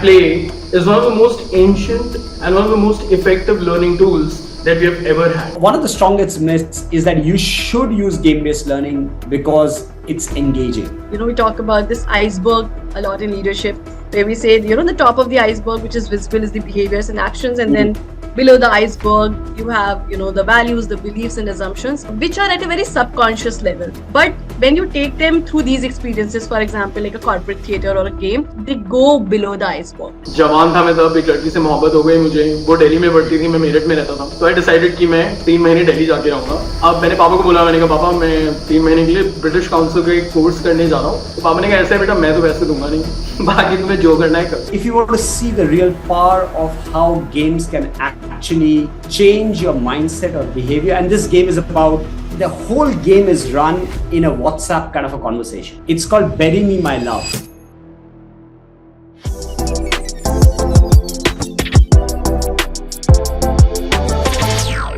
play is one of the most ancient and one of the most effective learning tools that we have ever had. One of the strongest myths is that you should use game-based learning because it's engaging. We talk about this iceberg a lot in leadership, where we say, the top of the iceberg, which is visible, is the behaviors and actions, and then below the iceberg, you have, the values, the beliefs and assumptions, which are at a very subconscious level. But when you take them through these experiences, for example, like a corporate theater or a game, they go below the iceberg. जवान था मैं तब, एक लड़की से मोहब्बत हो गई मुझे, वो दिल्ली में पढ़ती थी, मैं मेरठ में रहता था, तो आई डिसाइडेड कि मैं 3 महीने दिल्ली जाके रहूंगा. अब मैंने पापा को बोला, मैंने कहा पापा मैं 3 महीने के लिए ब्रिटिश काउंसिल का एक कोर्स करने जा रहा हूँ. तो पापा ने कहा ऐसा है बेटा, मैं तो वैसे दूंगा नहीं, बाकी तुम्हें जो करना है कर. If you want to see the real power of how games can actually change your mindset or behavior, and this game is about, the whole game is run in a WhatsApp kind of a conversation. It's called Bury Me My Love.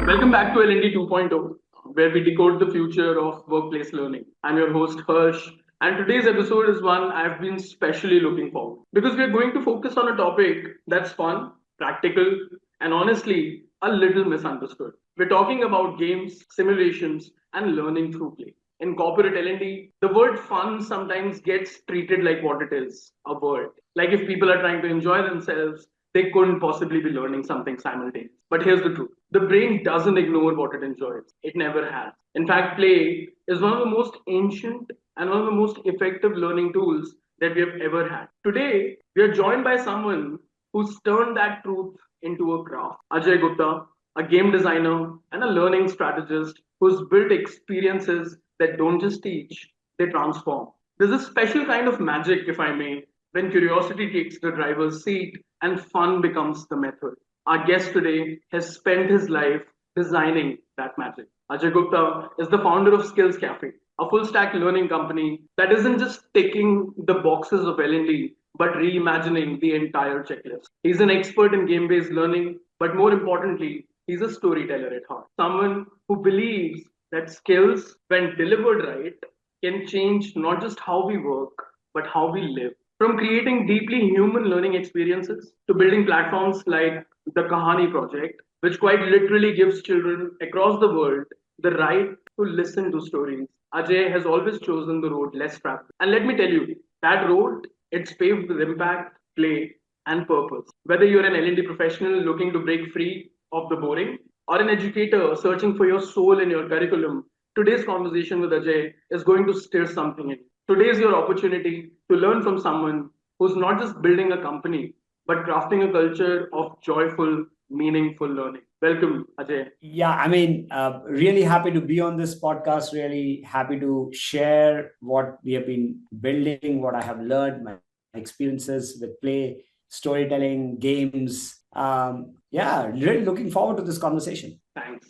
Welcome back to L&D 2.0, where we decode the future of workplace learning. I'm your host Harsh, and today's episode is one I've been specially looking forward, because we are going to focus on a topic that's fun, practical, and honestly a little misunderstood. We're talking about games, simulations, and learning through play. In corporate L&D, the word fun sometimes gets treated like what it is, a word. Like if people are trying to enjoy themselves, they couldn't possibly be learning something simultaneous. But here's the truth. The brain doesn't ignore what it enjoys. It never has. In fact, play is one of the most ancient and one of the most effective learning tools that we have ever had. Today, we are joined by someone who's turned that truth into a craft. Ajay Gupta, a game designer and a learning strategist who's built experiences that don't just teach, they transform. There's a special kind of magic, if I may, when curiosity takes the driver's seat and fun becomes the method. Our guest today has spent his life designing that magic. Ajay Gupta is the founder of Skills Cafe, a full-stack learning company that isn't just ticking the boxes of L&D, but reimagining the entire checklist. He's an expert in game-based learning, but more importantly, he's a storyteller at heart. Someone who believes that skills, when delivered right, can change not just how we work, but how we live. From creating deeply human learning experiences to building platforms like the Kahani Project, which quite literally gives children across the world the right to listen to stories, Ajay has always chosen the road less traveled. And let me tell you, that road, it's paved with impact, play, and purpose. Whether you're an L&D professional looking to break free of the boring, or an educator searching for your soul in your curriculum, today's conversation with Ajay is going to stir something in. Today is your opportunity to learn from someone who's not just building a company, but crafting a culture of joyful, meaningful learning. Welcome, Ajay. Yeah, really happy to be on this podcast. Really happy to share what we have been building, what I have learned, my experiences with play, storytelling, games. Really looking forward to this conversation.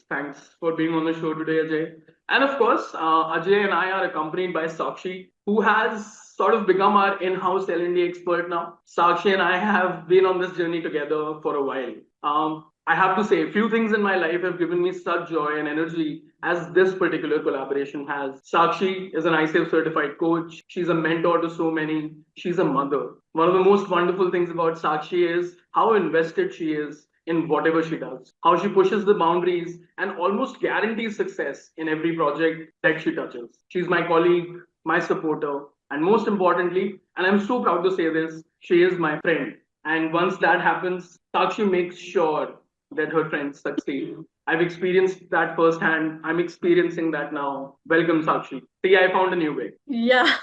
Thanks for being on the show today, Ajay. And of course, Ajay and I are accompanied by Sakshi, who has sort of become our in-house L&D expert now. Sakshi and I have been on this journey together for a while. I have to say, a few things in my life have given me such joy and energy as this particular collaboration has. Sakshi is an ICF certified coach. She's a mentor to so many. She's a mother. One of the most wonderful things about Sakshi is how invested she is in whatever she does, how she pushes the boundaries and almost guarantees success in every project that she touches. She's my colleague, my supporter, and most importantly, and I'm so proud to say this, she is my friend. And once that happens, Sakshi makes sure that her friends succeed. I've experienced that firsthand. I'm experiencing that now. Welcome, Sakshi. See, I found a new way. Yeah,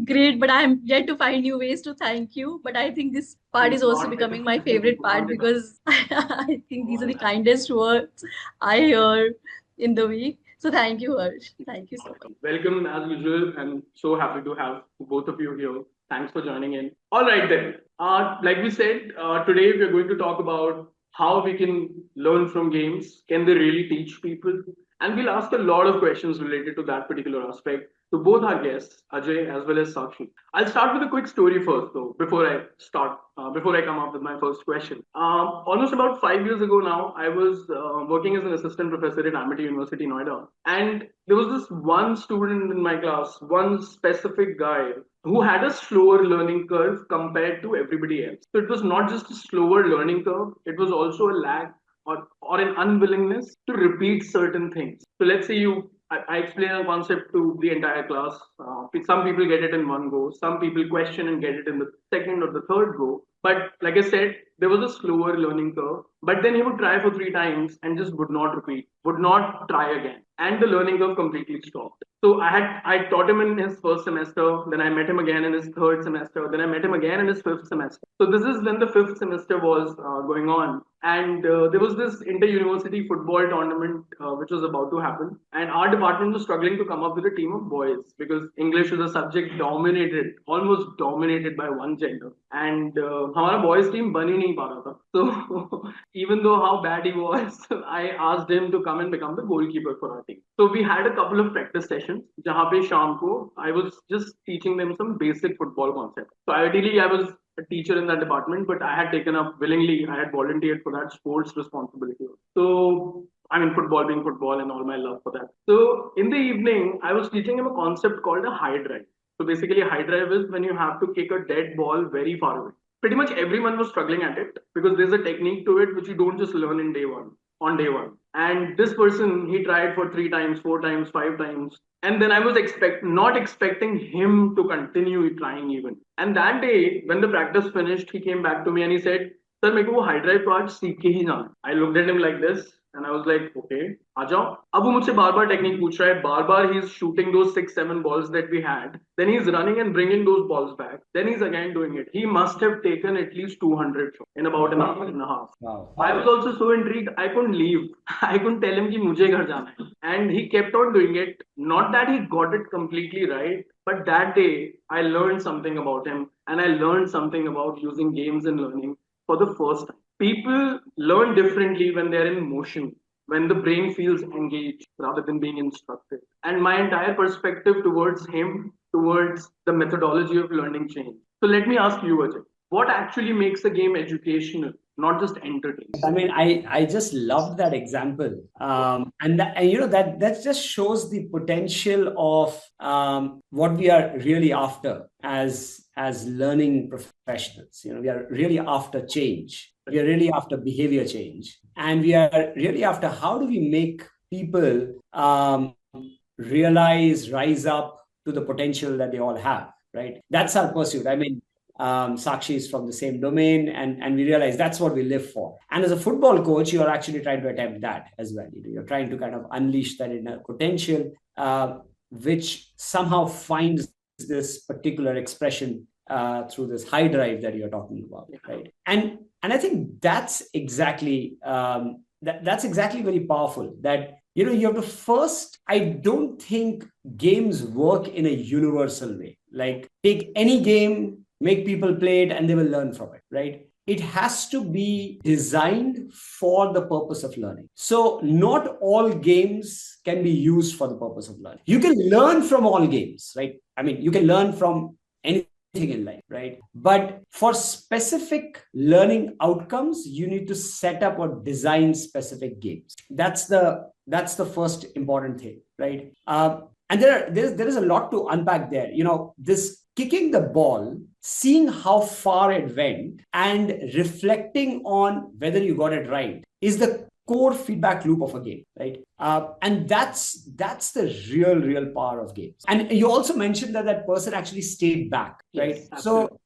great. But I'm yet to find new ways to thank you. But I think this part is also becoming my favorite part, because I think these are the kindest words I hear in the week. So thank you, Harsh. Thank you so much. Welcome as usual. I'm so happy to have both of you here. Thanks for joining in. All right then. Like we said, today we're going to talk about how we can learn from games. Can they really teach people? And we'll ask a lot of questions related to that particular aspect to both our guests, Ajay as well as Sakshi. I'll start with a quick story first, though, before I come up with my first question. Almost about 5 years ago now, I was working as an assistant professor at Amity University, Noida. And there was this one student in my class, one specific guy who had a slower learning curve compared to everybody else. So it was not just a slower learning curve, it was also a lack or an unwillingness to repeat certain things. So let's say I explain a concept to the entire class. Some people get it in one go, some people question and get it in the second or the third go. But like I said, there was a slower learning curve. But then he would try for 3 times and just would not repeat, would not try again. And the learning curve completely stopped. So I taught him in his first semester, then I met him again in his third semester, then I met him again in his fifth semester. So this is when the fifth semester was going on. And there was this inter-university football tournament which was about to happen. And our department was struggling to come up with a team of boys because English was a subject almost dominated by one gender. And हमारा boys team बन ही नहीं पा रहा था. So even though how bad he was, I asked him to come and become the goalkeeper for our team. So we had a couple of practice sessions जहाँ पे शाम को I was just teaching them some basic football concepts. So ideally I was a teacher in that department, but I had taken up willingly, I had volunteered for that sports responsibility. So, I mean, football being football and all my love for that. So, in the evening, I was teaching him a concept called a high drive. So, basically, a high drive is when you have to kick a dead ball very far away. Pretty much everyone was struggling at it because there's a technique to it which you don't just learn on day one. And this person, he tried for 3 times, 4 times, 5 times. And then I was not expecting him to continue trying even. And that day, when the practice finished, he came back to me and he said, Sir, मेरे को वो high drive part सीख के ही जाना. I looked at him like this and I was like, okay, आ जाओ. अब वो मुझसे बार-बार technique पूछ रहा है. बार-बार he's shooting those 6-7 balls that we had. Then he's running and bringing those balls back. Then he's again doing it. He must have taken at least 200 shots in about an hour and a half. Wow. I was also so intrigued. I couldn't leave. I couldn't tell him कि मुझे घर जाना है. And he kept on doing it. Not that he got it completely right, but that day I learned something about him and I learned something about using games and learning for the first time. People learn differently when they're in motion, when the brain feels engaged rather than being instructed. And my entire perspective towards him, towards the methodology of learning changed. So let me ask you, Ajay, what actually makes a game educational, not just entertaining? I mean, I just loved that example, and you know that just shows the potential of what we are really after as learning professionals. You know, we are really after change. We are really after behavior change, and we are really after how do we make people rise up to the potential that they all have. Right? That's our pursuit. I mean, Sakshi is from the same domain, and we realize that's what we live for. And as a football coach, you are actually trying to attempt that as well. You're trying to kind of unleash that inner potential, which somehow finds this particular expression through this high drive that you're talking about, right? And I think that's exactly that's exactly very powerful. That you have to first. I don't think games work in a universal way. Like take any game, make people play it, and they will learn from it, right? It has to be designed for the purpose of learning. So not all games can be used for the purpose of learning. You can learn from all games, right? I mean, you can learn from anything in life, right? But for specific learning outcomes, you need to set up or design specific games. That's the first important thing, right? And there is a lot to unpack there. This kicking the ball, seeing how far it went, and reflecting on whether you got it right is the core feedback loop of a game, right? And that's the real power of games. And you also mentioned that person actually stayed back, right? Yes, so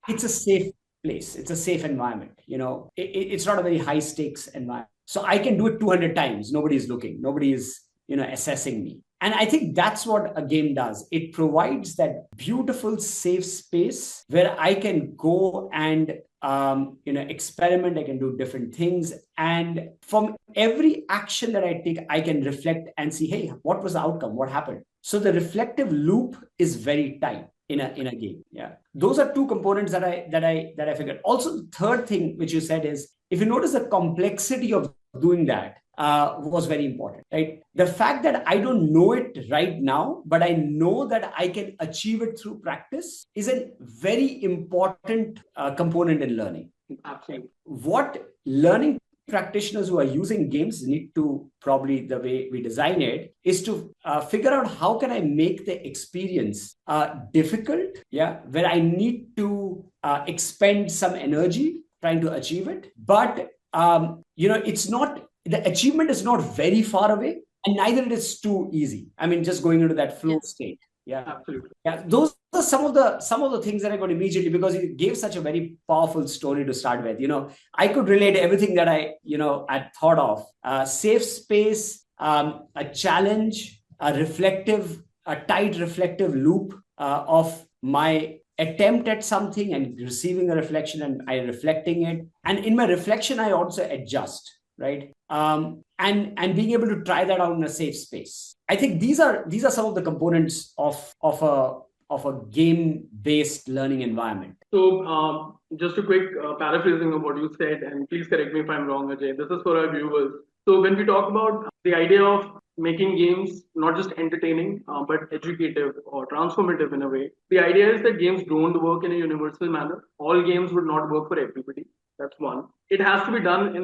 it's a safe place. It's a safe environment. It's not a very high stakes environment. So I can do it 200 times. Nobody is looking. Nobody is, assessing me. And I think that's what a game does. It provides that beautiful, safe space where I can go and, experiment. I can do different things. And from every action that I take, I can reflect and see, hey, what was the outcome? What happened? So the reflective loop is very tight in a game. Yeah. Those are two components that I figured. Also, the third thing which you said is, if you notice the complexity of doing that, was very important, right? The fact that I don't know it right now, but I know that I can achieve it through practice is a very important component in learning. Absolutely. What learning practitioners who are using games need to, probably the way we design it, is to figure out how can I make the experience difficult, where I need to expend some energy trying to achieve it, but it's not, the achievement is not very far away, and neither it is too easy. I mean, just going into that flow state. Absolutely. Those are some of the things that I got immediately, because you gave such a very powerful story to start with. I could relate everything that I thought of. Safe space, a challenge, a tight reflective loop of my attempt at something and receiving a reflection and I reflecting it. And in my reflection, I also adjust, right? And being able to try that out in a safe space. I think these are some of the components of a game-based learning environment. So just a quick paraphrasing of what you said, and please correct me if I'm wrong, Ajay. This is for our viewers. So when we talk about the idea of making games not just entertaining, but educative or transformative in a way, the idea is that games don't work in a universal manner. All games would not work for everybody. That's one. It has to be done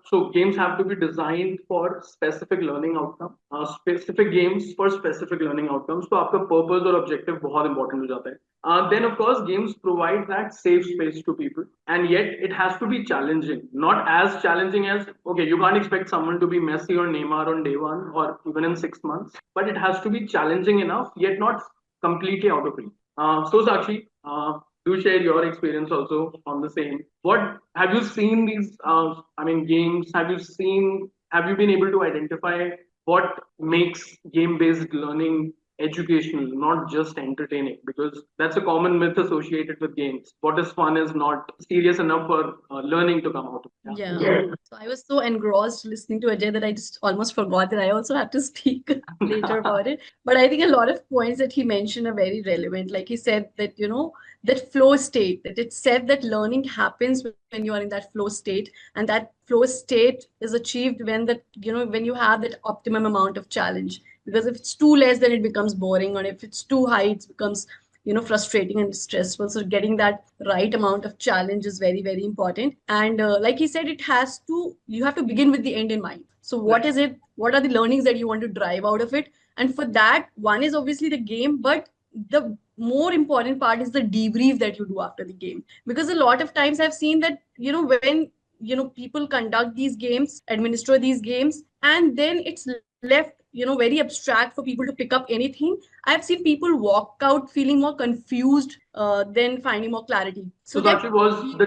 so games have to be designed for specific learning outcome. Specific games for specific learning outcomes. So आपका purpose और objective बहुत important हो जाता है. Then of course games provide that safe space to people, and yet it has to be challenging. Not as challenging as, okay, you can't expect someone to be Messi or Neymar on day one or even in 6 months, but it has to be challenging enough, yet not completely out of reach. So Sakshi, do share your experience also on the same. What have you seen these? Games. Have you been able to identify what makes game-based learning educational, not just entertaining? Because that's a common myth associated with games. What is fun is not serious enough for learning to come out of. Yeah. So I was so engrossed listening to Ajay that I just almost forgot that I also have to speak later about it. But I think a lot of points that he mentioned are very relevant. Like he said that, that flow state, that it said that learning happens when you are in that flow state, and that flow state is achieved when you have that optimum amount of challenge. Because if it's too less, then it becomes boring, or if it's too high, it becomes frustrating and stressful. So getting that right amount of challenge is very, very important. And like he said, you have to begin with the end in mind. So what is it? What are the learnings that you want to drive out of it? And for that, one is obviously the game, but the more important part is the debrief that you do after the game. Because a lot of times I've seen that, when people conduct these games, administer these games, and then it's left very abstract for people to pick up anything. I've seen people walk out feeling more confused than finding more clarity. So actually, was there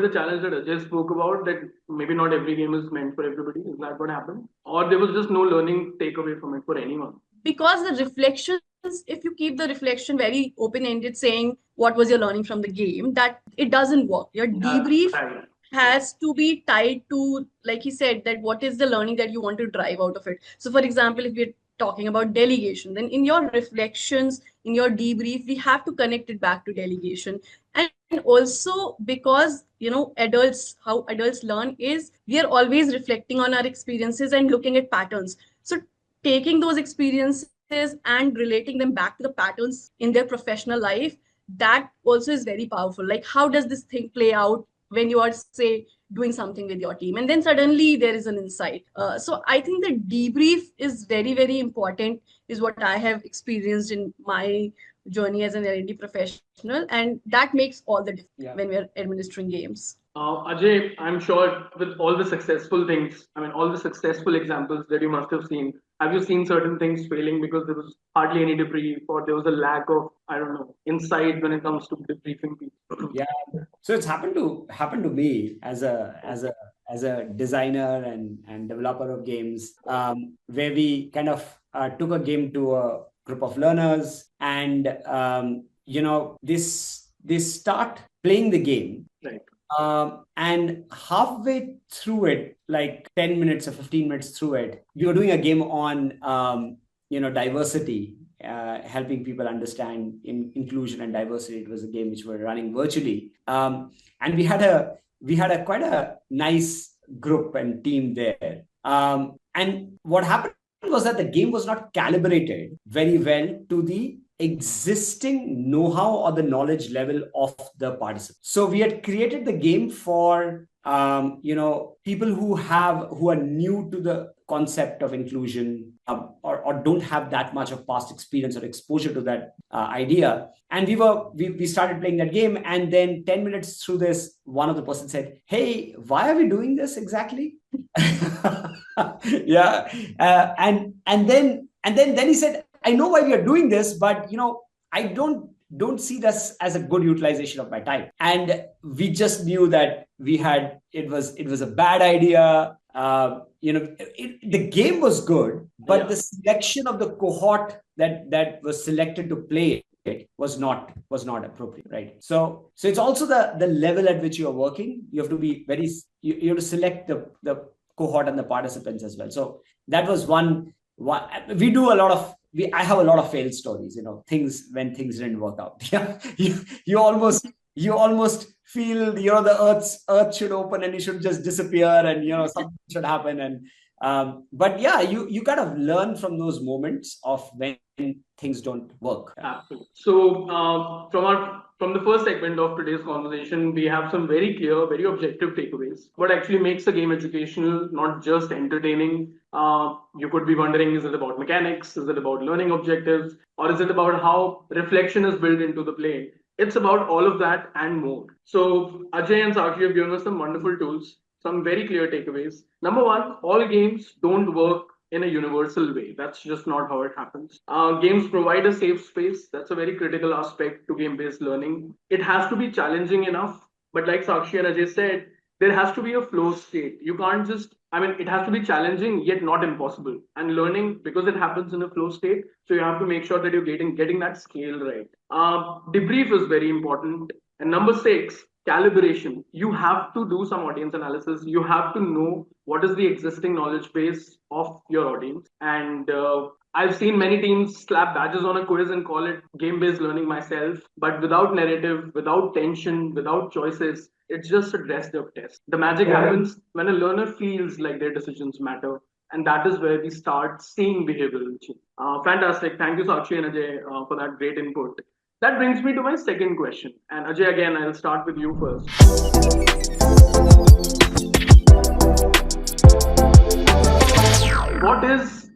the challenge that Ajay spoke about, that maybe not every game is meant for everybody? Is that what happened, or there was just no learning takeaway from it for anyone? Because the reflections, if you keep the reflection very open-ended, saying what was your learning from the game, that it doesn't work. Your debrief has to be tied to, like he said, that what is the learning that you want to drive out of it. So for example, if we're talking about delegation, then in your reflections, in your debrief, we have to connect it back to delegation. And also because how adults learn is we are always reflecting on our experiences and looking at patterns. So taking those experiences and relating them back to the patterns in their professional life, that also is very powerful. Like, how does this thing play out when you are, say, doing something with your team, and then suddenly there is an insight. So I think the debrief is very, very important, is what I have experienced in my journey as an L&D professional, and that makes all the difference when we're administering games. Ajay, I'm sure with all the successful things, all the successful examples that you must have seen, have you seen certain things failing because there was hardly any debrief, or there was a lack of, insight when it comes to debriefing people? Yeah. So it's happened to me as a designer and developer of games, where we kind of took a game to a group of learners, and they start playing the game. Right. And halfway through it, like 10 minutes or 15 minutes through it, we were doing a game on diversity, helping people understand inclusion and diversity. It was a game which we were running virtually, and we had a quite a nice group and team there. And what happened was that the game was not calibrated very well to the existing know-how or the knowledge level of the participants. So we had created the game for people who are new to the concept of inclusion, or don't have that much of past experience or exposure to that idea. And we started playing that game, and then 10 minutes through this, one of the person said, "Hey, why are we doing this exactly?" Yeah, and then he said, "I know why we are doing this, but I don't see this as a good utilization of my time." And we just knew that it was a bad idea. The game was good, but the selection of the cohort that was selected to play it was not appropriate, right? So it's also the level at which you are working. You have to be you have to select the cohort and the participants as well. So that was one. We do a lot of. I have a lot of failed stories, things when things didn't work out. Yeah, you almost feel the earth should open and you should just disappear, and something should happen. And but yeah, you kind of learn from those moments of when things don't work. Absolutely. So, from the first segment of today's conversation, we have some very clear, very objective takeaways. What actually makes a game educational, not just entertaining? You could be wondering: is it about mechanics? Is it about learning objectives? Or is it about how reflection is built into the play? It's about all of that and more. So, Ajay and Sakshi have given us some wonderful tools, some very clear takeaways. Number one, all games don't work in a universal way. That's just not how it happens. Games provide a safe space. That's a very critical aspect to game based learning. It has to be challenging enough, but like Sakshi and Ajay said, there has to be a flow state. You can't it has to be challenging yet not impossible. And learning, because it happens in a flow state, so you have to make sure that you're getting that scale right. Debrief is very important. And number six, calibration. You have to do some audience analysis. You have to know what is the existing knowledge base of your audience. And I've seen many teams slap badges on a quiz and call it game based learning myself, but without narrative, without tension, without choices, it's just a dressed up test. The magic happens when a learner feels like their decisions matter. And that is where we start seeing behavioral change. Fantastic. Thank you, Sakshi and Ajay, for that great input. That brings me to my second question. And Ajay, again, I'll start with you first.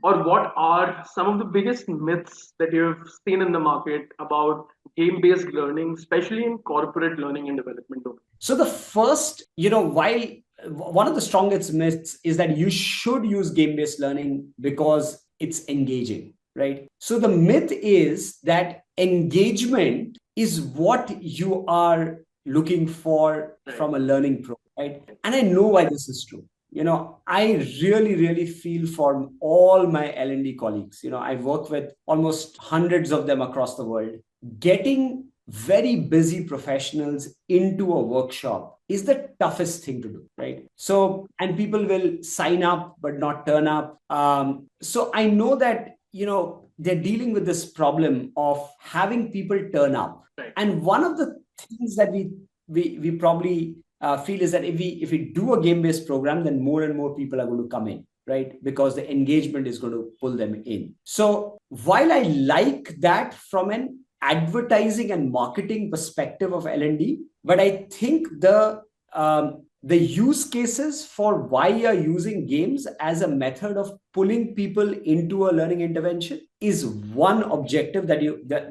What are some of the biggest myths that you've seen in the market about game-based learning, especially in corporate learning and development domain? So the first, while one of the strongest myths is that you should use game-based learning because it's engaging, right? So the myth is that engagement is what you are looking for from a learning program, right? And I know why this is true. I really, really feel for all my L&D colleagues. I work with almost hundreds of them across the world. Getting very busy professionals into a workshop is the toughest thing to do, right? So, and people will sign up but not turn up. So I know that, they're dealing with this problem of having people turn up. Right. And one of the things that we probably feel is that if we do a game-based program, then more and more people are going to come in, right? Because the engagement is going to pull them in. So while I like that from an advertising and marketing perspective of L&D, but I think the use cases for why you're using games as a method of pulling people into a learning intervention is one objective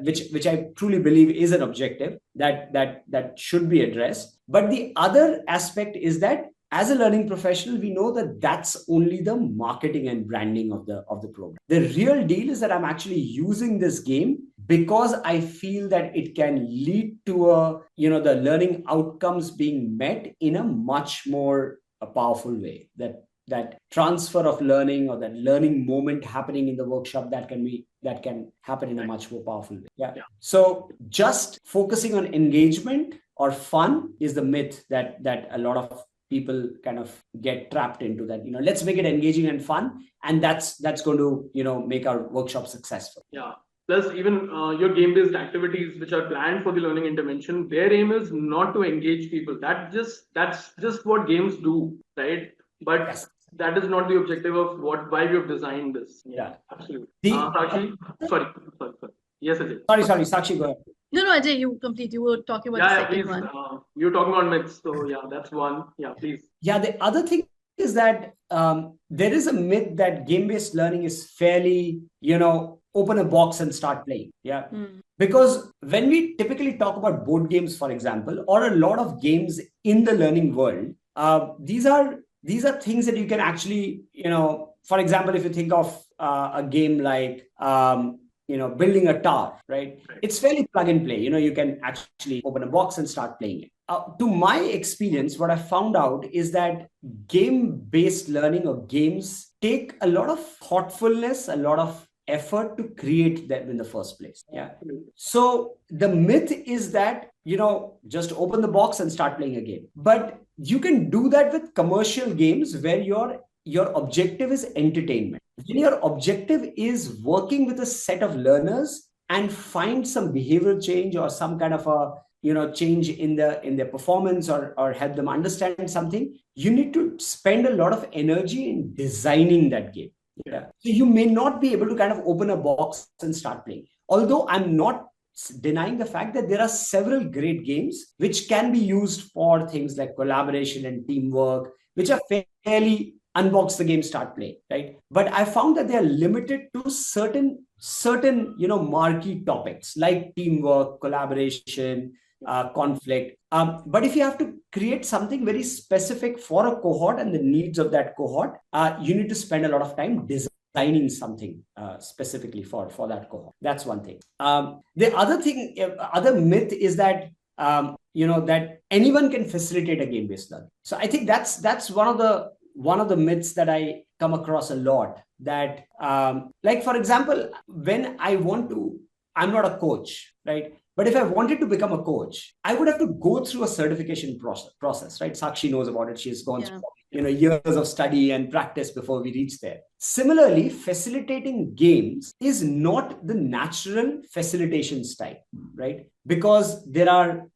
which I truly believe is an objective that should be addressed. But the other aspect is that as a learning professional, we know that that's only the marketing and branding of the program. The real deal is that I'm actually using this game because I feel that it can lead to the learning outcomes being met in a much more powerful way. That transfer of learning or that learning moment happening in the workshop that can happen in a much more powerful way. Yeah. So just focusing on engagement or fun is the myth that a lot of people kind of get trapped into, that let's make it engaging and fun, and that's going to make our workshop successful. Yeah. Plus, even your game-based activities which are planned for the learning intervention, their aim is not to engage people. That's just what games do, right? but Yes. that is not the objective of why we have designed this. Yeah. Absolutely. The Sakshi, sorry. Yes, Ajay. sorry, Sakshi, go ahead. No, Ajay, you complete. You were talking about the Yeah, second please. one. You're talking about myths, so yeah, that's one. Yeah, please. Yeah, the other thing is that there is a myth that game-based learning is fairly, open a box and start playing. Yeah. Because when we typically talk about board games, for example, or a lot of games in the learning world, these are things that you can actually, for example, if you think of a game like building a tower, right? It's fairly plug and play. You can actually open a box and start playing it. To my experience, what I found out is that game-based learning or games take a lot of thoughtfulness, a lot of effort to create them in the first place. Yeah. So the myth is that, just open the box and start playing a game. But you can do that with commercial games where your objective is entertainment. When your objective is working with a set of learners and find some behavioral change or some kind of a change in their performance or help them understand something, you need to spend a lot of energy in designing that game. Yeah. So you may not be able to kind of open a box and start playing. Although I'm not denying the fact that there are several great games which can be used for things like collaboration and teamwork, which are fairly unbox the game, start playing, right? But I found that they are limited to certain marquee topics like teamwork, collaboration, conflict. But if you have to create something very specific for a cohort and the needs of that cohort, you need to spend a lot of time designing something specifically for that cohort. That's one thing. The other myth is that that anyone can facilitate a game-based learning. So I think that's one of the myths that I come across a lot. That like, for example, when I'm not a coach, right? But if I wanted to become a coach, I would have to go through a certification process, right? Sakshi knows about it. She's gone through years of study and practice before we reach there. Similarly, facilitating games is not the natural facilitation style, right? Because there are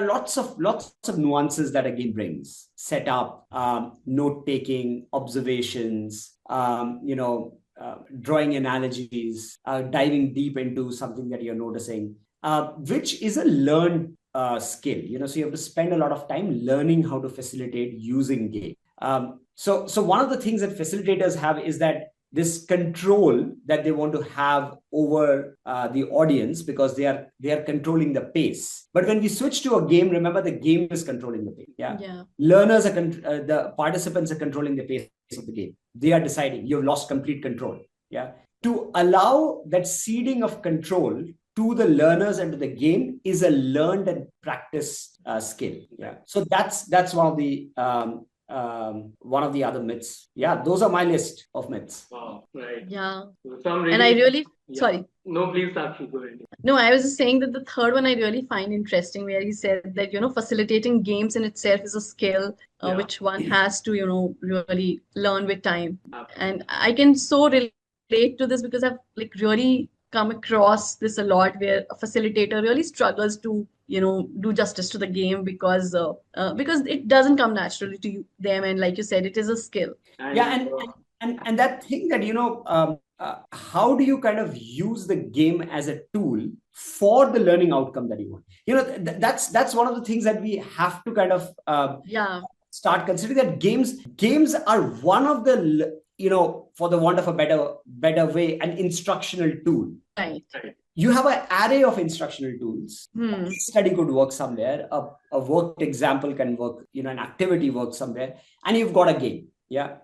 lots of nuances that a game brings: setup, note taking, observations, drawing analogies, diving deep into something that you're noticing, which is a learned skill. So you have to spend a lot of time learning how to facilitate using game. So one of the things that facilitators have is that this control that they want to have over the audience, because they are controlling the pace. But when we switch to a game, remember, the game is controlling the pace. Yeah. Learners the participants are controlling the pace of the game. They are deciding. You've lost complete control. Yeah. To allow that ceding of control to the learners and to the game is a learned and practiced skill. Yeah. So that's one of the other myths. Yeah, those are my list of myths. Wow, right. Yeah. So and I really sorry. No, please, Sakshi, go ahead. No, I was just saying that the third one I really find interesting, where he said that, facilitating games in itself is a skill which one has to, really learn with time. And I can so relate to this because I've really come across this a lot, where a facilitator really struggles to, do justice to the game because it doesn't come naturally to them. And like you said, it is a skill. And that thing that, how do you kind of use the game as a tool for the learning outcome that you want? That's one of the things that we have to kind of start considering, that games are one of the, for the want of a better way, an instructional tool. Right. You have an array of instructional tools. A study could work somewhere. A worked example can work. An activity works somewhere, and you've got a game. Yeah.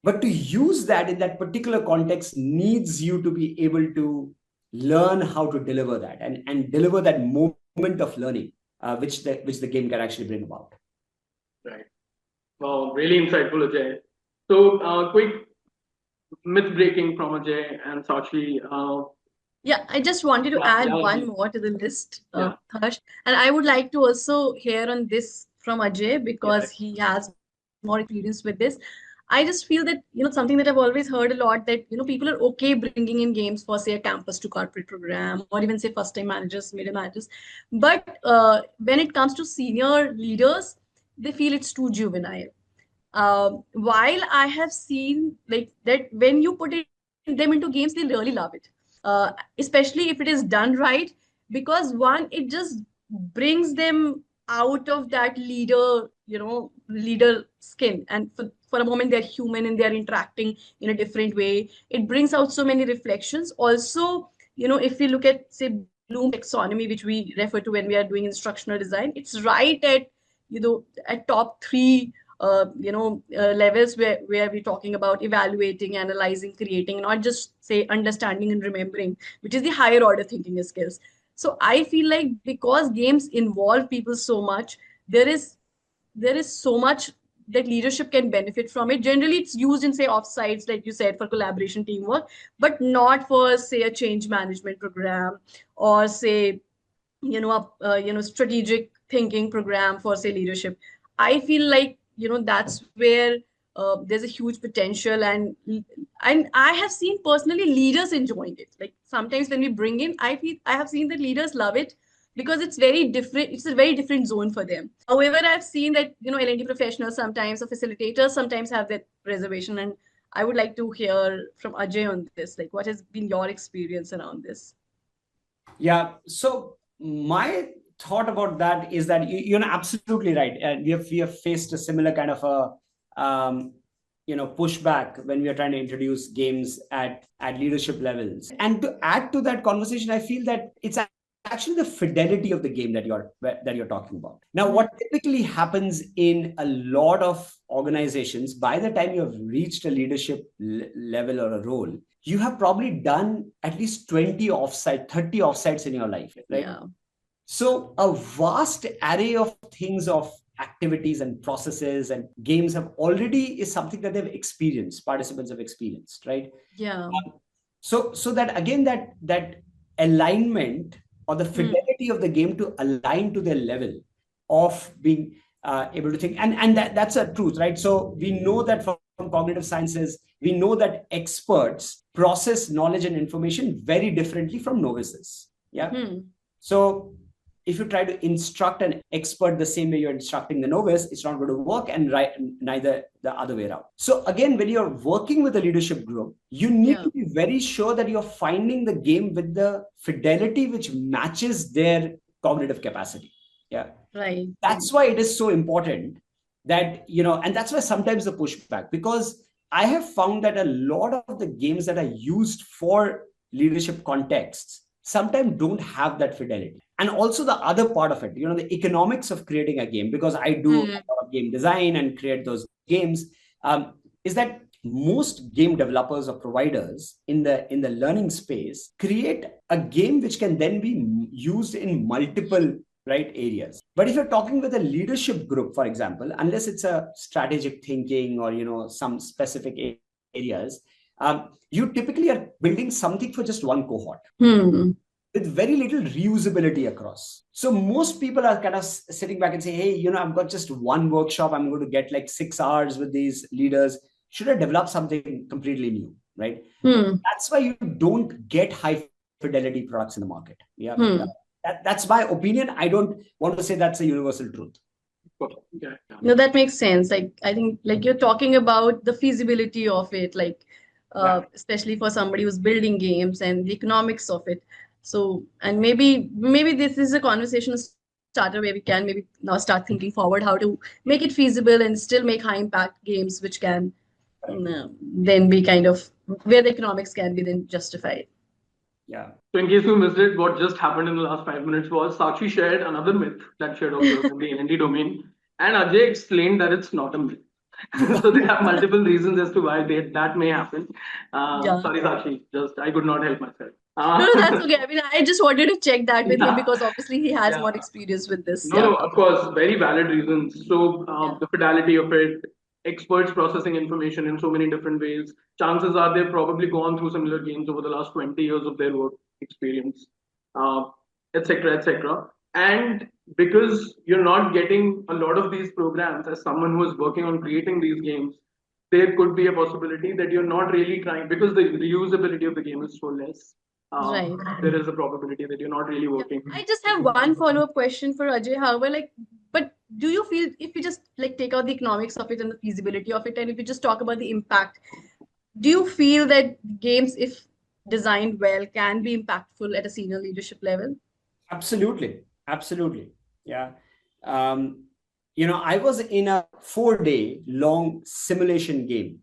But to use that in that particular context needs you to be able to learn how to deliver that and deliver that moment of learning, which the game can actually bring about. Right. Wow, really insightful, Ajay. So, quick myth breaking from Ajay and Sakshi. I just wanted to add one more to the list, Harsh. And I would like to also hear on this from Ajay, because he has more experience with this. I just feel that, something that I've always heard a lot, that, people are okay bringing in games for, say, a campus to corporate program, or even, say, first-time managers, middle managers. But when it comes to senior leaders, they feel it's too juvenile. while I have seen like that when you put them into games, they really love it. Especially if it is done right, because one, it just brings them out of that leader skin, and for a moment they're human and they're interacting in a different way. It brings out so many reflections. Also, if we look at, say, Bloom's taxonomy, which we refer to when we are doing instructional design, it's right at at top three levels where we're talking about evaluating, analyzing, creating, not just say understanding and remembering, which is the higher order thinking skills. So I feel like because games involve people so much, there is so much that leadership can benefit from it. Generally, it's used in, say, offsites, like you said, for collaboration, teamwork, but not for, say, a change management program, or say, strategic thinking program for, say, leadership. I feel like that's where there's a huge potential, and I have seen personally leaders enjoying it. Like sometimes when we bring in, I have seen that leaders love it because it's very different. It's a very different zone for them. However, I've seen that L&D professionals sometimes, or facilitators sometimes, have that reservation, and I would like to hear from Ajay on this. Like, what has been your experience around this? Yeah. So my thought about that is that you're absolutely right. And we have faced a similar kind of a pushback when we are trying to introduce games at leadership levels. And to add to that conversation, I feel that it's actually the fidelity of the game that you're talking about. Now, what typically happens in a lot of organizations, by the time you have reached a leadership level or a role, you have probably done at least 20 offsite, 30 offsites in your life, right? Yeah. So a vast array of things, of activities and processes and games is something that they've experienced, participants have experienced, right? Yeah. So that again, that alignment or the fidelity of the game to align to their level of being able to think, and that's a truth, right? So we know that from cognitive sciences, we know that experts process knowledge and information very differently from novices. Yeah. So if you try to instruct an expert the same way you're instructing the novice, it's not going to work, and neither the other way around. So again, when you're working with a leadership group, you need to be very sure that you're finding the game with the fidelity which matches their cognitive capacity. Yeah. Right. That's why it is so important that, and that's why sometimes the pushback, because I have found that a lot of the games that are used for leadership contexts sometimes don't have that fidelity. And also the other part of it, the economics of creating a game, because I do a lot of game design and create those games, is that most game developers or providers in the learning space create a game which can then be used in multiple areas. But if you're talking with a leadership group, for example, unless it's a strategic thinking or some specific areas, you typically are building something for just one cohort with very little reusability across. So most people are kind of sitting back and say, hey, I've got just one workshop, I'm going to get like 6 hours with these leaders. Should I develop something completely new, right? That's why you don't get high fidelity products in the market. Yeah. That's my opinion. I don't want to say that's a universal truth. Yeah. No, that makes sense. Like, I think like you're talking about the feasibility of it, like especially for somebody who's building games, and the economics of it. So, and maybe this is a conversation starter where we can maybe now start thinking forward how to make it feasible and still make high impact games, which can then be kind of where the economics can be then justified. Yeah. So in case you missed it, what just happened in the last 5 minutes was Sakshi shared another myth that she had observed in the L&D domain, and Ajay explained that it's not a myth. So they have multiple reasons as to why that may happen. Sorry, Sakshi, I could not help myself. No, that's okay. I mean, I just wanted to check that with him because obviously he has more experience with this. No, of course, very valid reasons. So the fidelity of it, experts processing information in so many different ways. Chances are they've probably gone through similar games over the last 20 years of their work experience, etc., etc. And because you're not getting a lot of these programs as someone who is working on creating these games, there could be a possibility that you're not really trying, because the reusability of the game is so less. Right. There is a probability that you're not really working. I just have one follow-up question for Ajay. However, but do you feel, if we just like take out the economics of it and the feasibility of it, and if we just talk about the impact, do you feel that games, if designed well, can be impactful at a senior leadership level? Absolutely. Absolutely. Yeah. Um, I was in a 4-day long simulation game.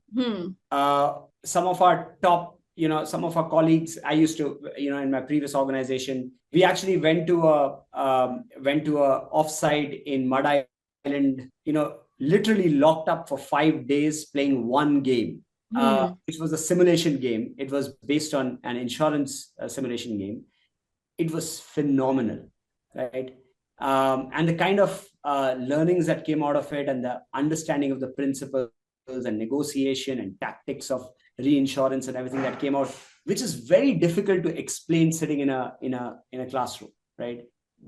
Some of our top, some of our colleagues, I used to, in my previous organization, we actually went to a offsite in Mud Island, literally locked up for 5 days playing one game, which was a simulation game. It was based on an insurance simulation game. It was phenomenal, right? And the kind of learnings that came out of it, and the understanding of the principles and negotiation and tactics of reinsurance and everything that came out, which is very difficult to explain sitting in a classroom, right?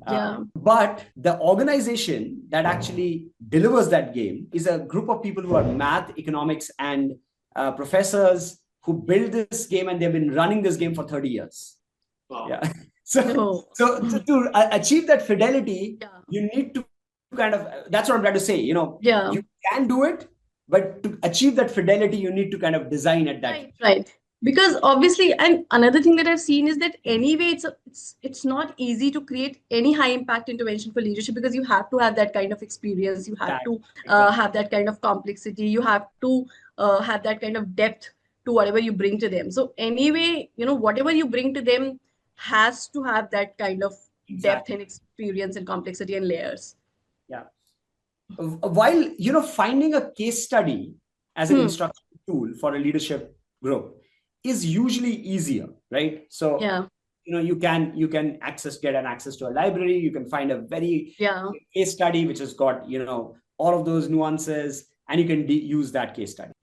Yeah. But the organization that actually delivers that game is a group of people who are math, economics, and professors who build this game, and they've been running this game for 30 years. Wow. Yeah. So Oh. to achieve that fidelity, Yeah. you need to kind of, that's what I'm trying to say, Yeah. you can do it, but to achieve that fidelity, you need to kind of design at that. Right. Because obviously, and another thing that I've seen is that anyway, it's not easy to create any high impact intervention for leadership, because you have to have that kind of experience, you have to Exactly. have that kind of complexity, you have to have that kind of depth to whatever you bring to them. So anyway, whatever you bring to them has to have that kind of depth Exactly. and experience and complexity and layers. Yeah. While, finding a case study as an instruction tool for a leadership group is usually easier, right? So, Yeah. you can get an access to a library. You can find a very Yeah. case study which has got, all of those nuances, and you can use that case study.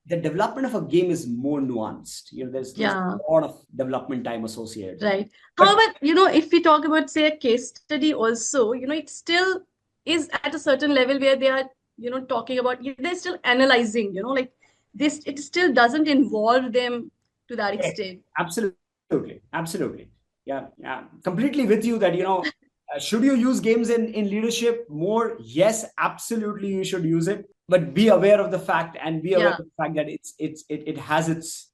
The development of a game is more nuanced. There's Yeah. a lot of development time associated. Right. But However, if we talk about, say, a case study also, it still is at a certain level where they are, talking about, they're still analyzing, like this, it still doesn't involve them to that extent. absolutely. Yeah. Completely with you that, should you use games in leadership more? Yes, absolutely, you should use it. But be aware of the fact, and be aware Yeah. of the fact that it has its,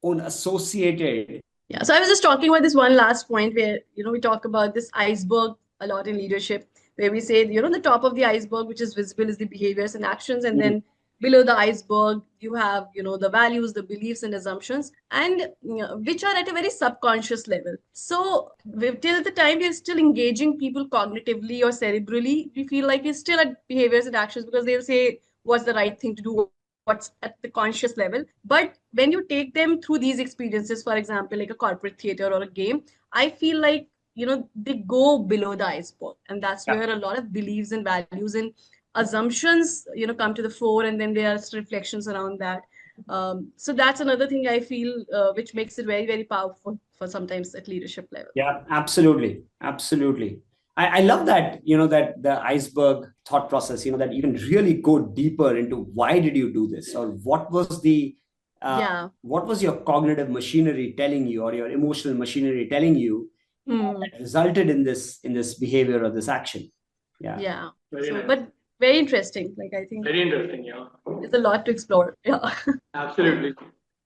own associated. Yeah. So I was just talking about this one last point where, we talk about this iceberg a lot in leadership, where we say, the top of the iceberg, which is visible, is the behaviors and actions. And then below the iceberg, you have, the values, the beliefs and assumptions, and which are at a very subconscious level. So till the time we're still engaging people cognitively or cerebrally, we feel like we're still at behaviors and actions, because they'll say what's the right thing to do, what's at the conscious level. But when you take them through these experiences, for example, like a corporate theater or a game, I feel like, they go below the iceberg. And that's Yeah. where a lot of beliefs and values and assumptions, come to the fore, and then there are reflections around that. So that's another thing I feel, which makes it very, very powerful for sometimes at leadership level. Yeah, absolutely. I love that, that the iceberg thought process, that you can really go deeper into why did you do this, or what was the Yeah. what was your cognitive machinery telling you, or your emotional machinery telling you, that resulted in this behavior or this action. Yeah. Very So, nice. but very interesting. Like, I think Very interesting, yeah. there's a lot to explore. Yeah. Absolutely.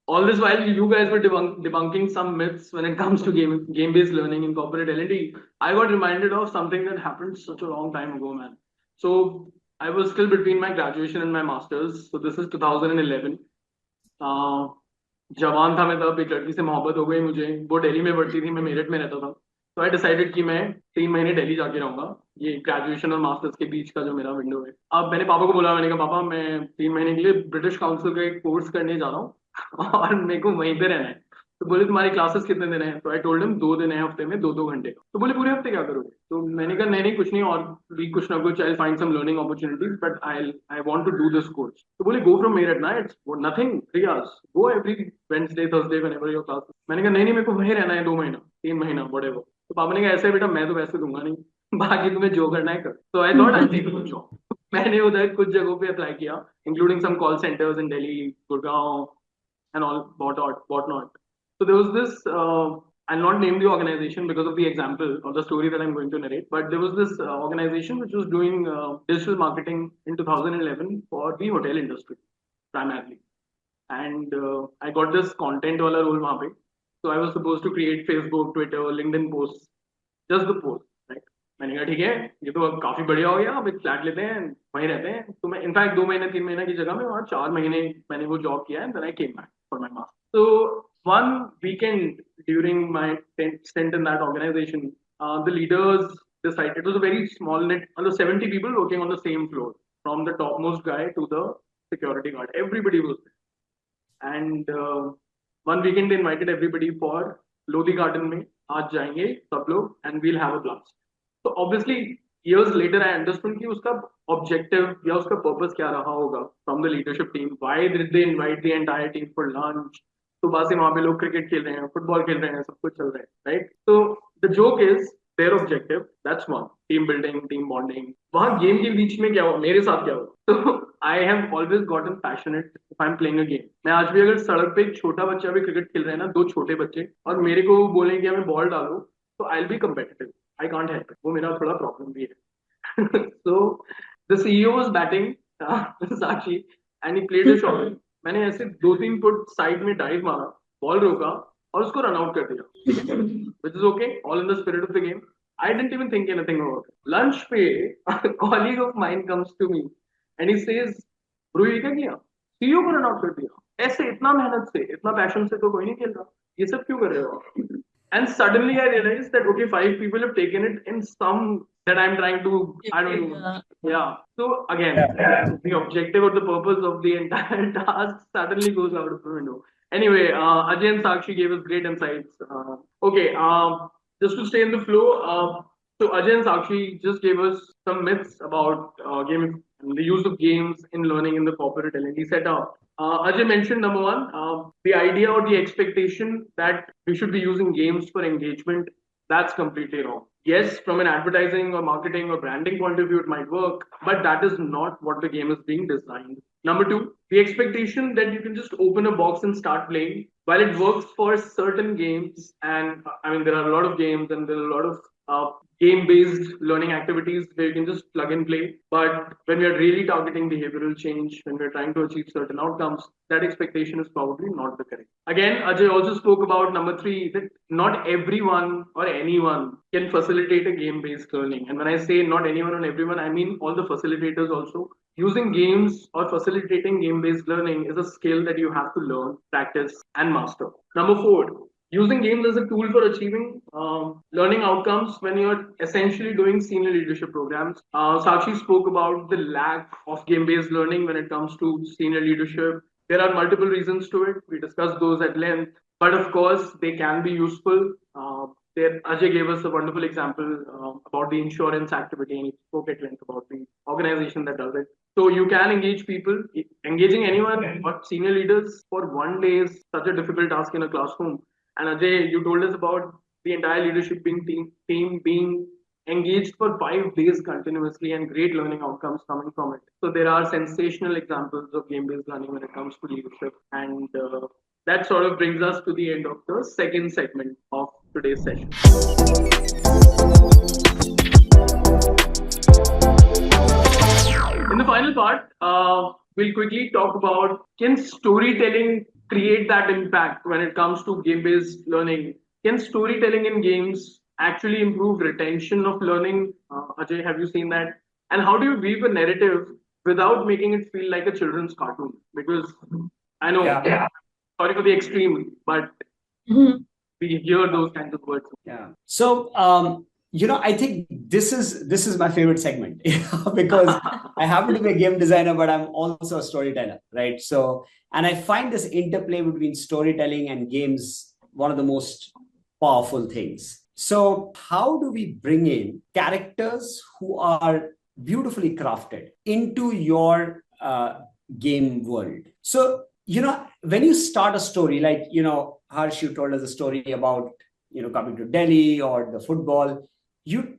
All this while you guys were debunking some myths when it comes to game-based learning in corporate L&D, I got reminded of something that happened such a long time ago, man. So I was still between my graduation and my masters. So this is 2011. जवान था मैं तब, एक लड़की से मोहब्बत हो गई मुझे, वो दिल्ली में पढ़ती थी, मैं मेरठ में रहता था. तो आई डिसाइडेड कि मैं 3 महीने दिल्ली जाके रहूंगा, ये ग्रेजुएशन और मास्टर्स के बीच का जो मेरा विंडो है. अब मैंने पापा को बोला, मैंने कहा पापा मैं 3 महीने के लिए ब्रिटिश काउंसिल का एक कोर्स करने जा रहा हूँ और मेरे को वहीं पे रहना है. तो बोले तुम्हारी क्लासेस कितने दिन है? तो आई टोल्ड हिम 2 दिन है हफ्ते में, 2-2 घंटे का. तो बोले पूरे हफ्ते क्या करोगे? तो मैंने कहा नहीं नहीं कुछ नहीं, और भी कुछ ना कुछ, I find some learning opportunities, but I want to do this course. तो बोले गो फ्रॉम मेरठ ना, it's nothing, 3 hours, go every Wednesday Thursday whenever your class. मैंने कहा नहीं नहीं मेरे को वहीं रहना है 2 महीना 3 महीना व्हाटएवर. तो पापा ने कहा ऐसे बेटा मैं तो वैसे दूंगा नहीं, बाकी तुम्हें जो करना है कर. तो I thought I take a job. मैंने उधर कुछ जगहों पे अप्लाई किया, including some call centres in Delhi, Gurgaon, and all whatnot. So there was this I'll not name the organization because of the example or the story that I'm going to narrate, but there was this organization which was doing digital marketing in 2011 for the hotel industry primarily. And I got this content wala role वहाँ पे. So I was supposed to create Facebook, Twitter, LinkedIn posts, just the post, right? मैंने कहा ठीक है, ये तो अब काफी बढ़िया हो गया, अब एक फ्लैट लेते हैं, वहीं रहते हैं. तो मैं इनफैक्ट 2 महीने 3 महीने की जगह में वहाँ 4 महीने मैंने वो जॉब किया है. Then I came back for my master. So one weekend during my stint in that organization, the leaders decided, it was a very small net, 70 people working on the same floor, from the topmost guy to the security guard. Everybody was there. And one weekend they invited everybody for Lodi Garden में आज जाएंगे सब लोग and we'll have a blast. So obviously years later I understood कि उसका objective या उसका purpose क्या रहा होगा from the leadership team. Why did they invite the entire team for lunch? सुबह से वहाँ पे लोग क्रिकेट खेल रहे हैं, फुटबॉल खेल रहे हैं, सब कुछ चल रहा है, right? So the joke is their objective, that's one, team building, team bonding. वहाँ गेम के बीच में क्या हुआ, मेरे साथ क्या हुआ? तो I have always gotten passionate if I'm playing a game. मैं आज भी अगर सड़क पे एक छोटा बच्चा भी क्रिकेट खेल रहा है ना, 2 छोटे बच्चे, और मेरे को बोलें कि हमें बॉल डालो, तो I'll be competitive. I can't help it. वो मेरा थोड़ा प्रॉब्लम भी है. So the CEO was batting, Sakshi, and he played a shot. मैंने ऐसे 2-3 फुट साइड में डाइव मारा, बॉल रोका और उसको रन आउट कर दिया. Which is okay, all in the spirit of the game. I didn't even think anything about it. Lunch पे a colleague of mine comes to me and he says, "bro ये क्या किया? CEO को run out कर दिया. ऐसे इतना मेहनत से, इतना पैशन से तो कोई नहीं खेल रहा. ये सब क्यों कर रहे हो?" And suddenly I realized that okay, 5 people have taken it in some that I'm trying to, I don't know. Yeah. So again, the objective or the purpose of the entire task suddenly goes out of the window. Anyway, Ajay and Sakshi gave us great insights. Okay, just to stay in the flow, so Ajay and Sakshi just gave us some myths about gaming, the use of games in learning in the corporate L&D setup. Ajay mentioned number one, the idea or the expectation that we should be using games for engagement. That's completely wrong. Yes, from an advertising or marketing or branding point of view, it might work, but that is not what the game is being designed. Number two, the expectation that you can just open a box and start playing. While it works for certain games, and I mean, there are a lot of games and there are a lot of game-based learning activities where you can just plug and play. But when we are really targeting behavioral change, when we're trying to achieve certain outcomes, that expectation is probably not the correct. Again, Ajay also spoke about number three, that not everyone or anyone can facilitate a game-based learning. And when I say not anyone or everyone, I mean all the facilitators also. Using games or facilitating game-based learning is a skill that you have to learn, practice, and master. Number four, using games as a tool for achieving learning outcomes when you're essentially doing senior leadership programs. Sakshi spoke about the lack of game-based learning when it comes to senior leadership. There are multiple reasons to it. We discussed those at length, but of course, they can be useful. Ajay gave us a wonderful example about the insurance activity, and he spoke at length about the organization that does it. So you can engage people. Engaging anyone, but senior leaders for one day is such a difficult task in a classroom. And Ajay, you told us about the entire leadership team being engaged for 5 days continuously and great learning outcomes coming from it. So there are sensational examples of game-based learning when it comes to leadership. And that sort of brings us to the end of the second segment of today's session. In the final part, we'll quickly talk about, can storytelling create that impact when it comes to game-based learning? Can storytelling in games actually improve retention of learning? Ajay, have you seen that? And how do you weave a narrative without making it feel like a children's cartoon? Because I know, sorry for the extreme, but we hear those kinds of words. Yeah. So, I think this is my favorite segment because I happen to be a game designer, but I'm also a storyteller, right? So, and I find this interplay between storytelling and games one of the most powerful things. So, how do we bring in characters who are beautifully crafted into your game world? So, when you start a story, like, Harsh, you told us a story about, coming to Delhi or the football, you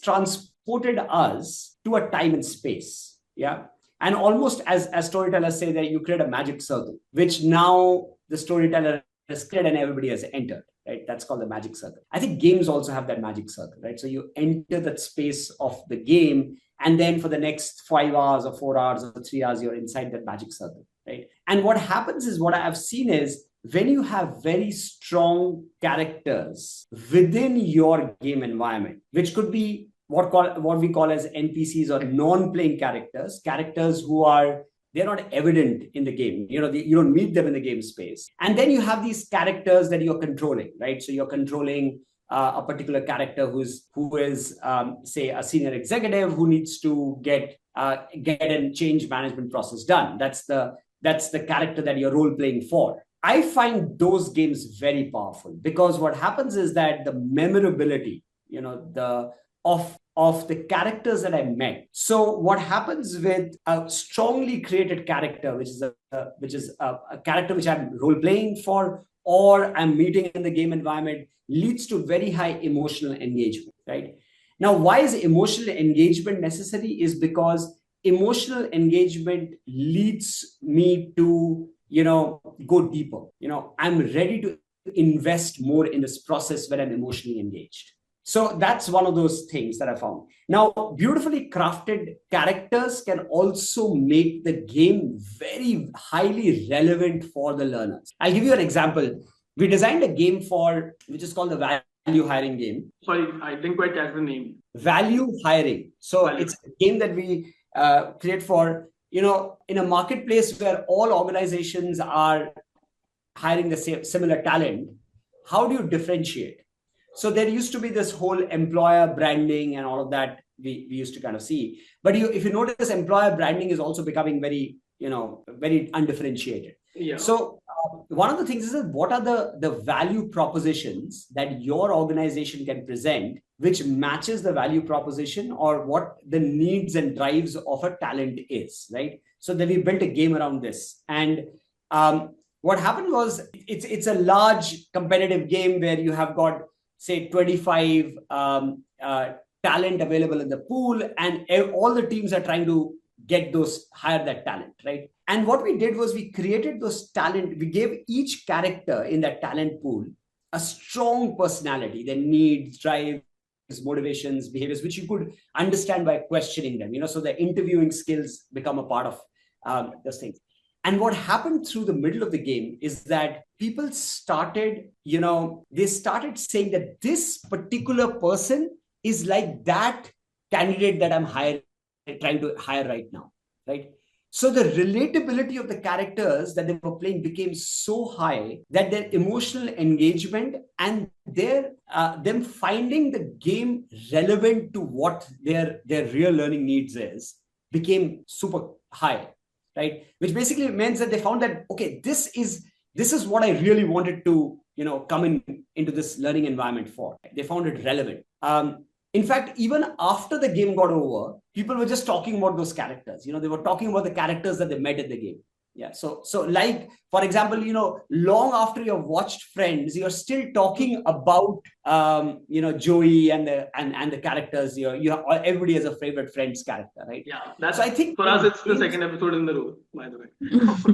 transported us to a time and space. Yeah. And almost as storytellers say that you create a magic circle, which now the storyteller is created and everybody has entered, right? That's called the magic circle. I think games also have that magic circle, right? So you enter that space of the game, and then for the next 5 hours or 4 hours or 3 hours, you're inside that magic circle, right? And what happens is, what I've seen is, when you have very strong characters within your game environment, which could be what we call as NPCs, or non-playing characters who are, they're not evident in the game. You don't meet them in the game space. And then you have these characters that you're controlling, right? So you're controlling a particular character who is say a senior executive who needs to get a change management process done. That's the character that you're role playing for. I find those games very powerful, because what happens is that the memorability, of the characters that I met. So what happens with a strongly created character, which is a character which I'm role playing for, or I'm meeting in the game environment, leads to very high emotional engagement, right? Now, why is emotional engagement necessary? Is because emotional engagement leads me to, go deeper. I'm ready to invest more in this process when I'm emotionally engaged. So that's one of those things that I found. Now, beautifully crafted characters can also make the game very highly relevant for the learners. I'll give you an example. We designed a game which is called the value hiring game. Sorry, I didn't quite catch the name. Value hiring. So it's a game that we create for, in a marketplace where all organizations are hiring the similar talent. How do you differentiate? So there used to be this whole employer branding and all of that we used to kind of see. But if you notice, employer branding is also becoming very, very undifferentiated. Yeah. So one of the things is, what are the value propositions that your organization can present, which matches the value proposition or what the needs and drives of a talent is, right? So then we built a game around this. And what happened was, it's a large competitive game where you have got, say, 25 talent available in the pool, and all the teams are trying to hire that talent, right? And what we did was, we created those talent. We gave each character in that talent pool a strong personality, their needs, drives, motivations, behaviors, which you could understand by questioning them. So the interviewing skills become a part of those things. And what happened through the middle of the game is that people started, they started saying that this particular person is like that candidate that I'm trying to hire right now, right? So the relatability of the characters that they were playing became so high that their emotional engagement and them finding the game relevant to what their real learning needs is became super high. Right, which basically means that they found that, okay, this is what I really wanted to, come into this learning environment for. They found it relevant. In fact, even after the game got over, people were just talking about those characters. They were talking about the characters that they met in the game. Yeah. So like, for example, long after you've watched Friends, you're still talking about, Joey and the characters. Everybody has a favorite Friends character, right? Yeah. So I think for us, it's the second episode in the row, by the way.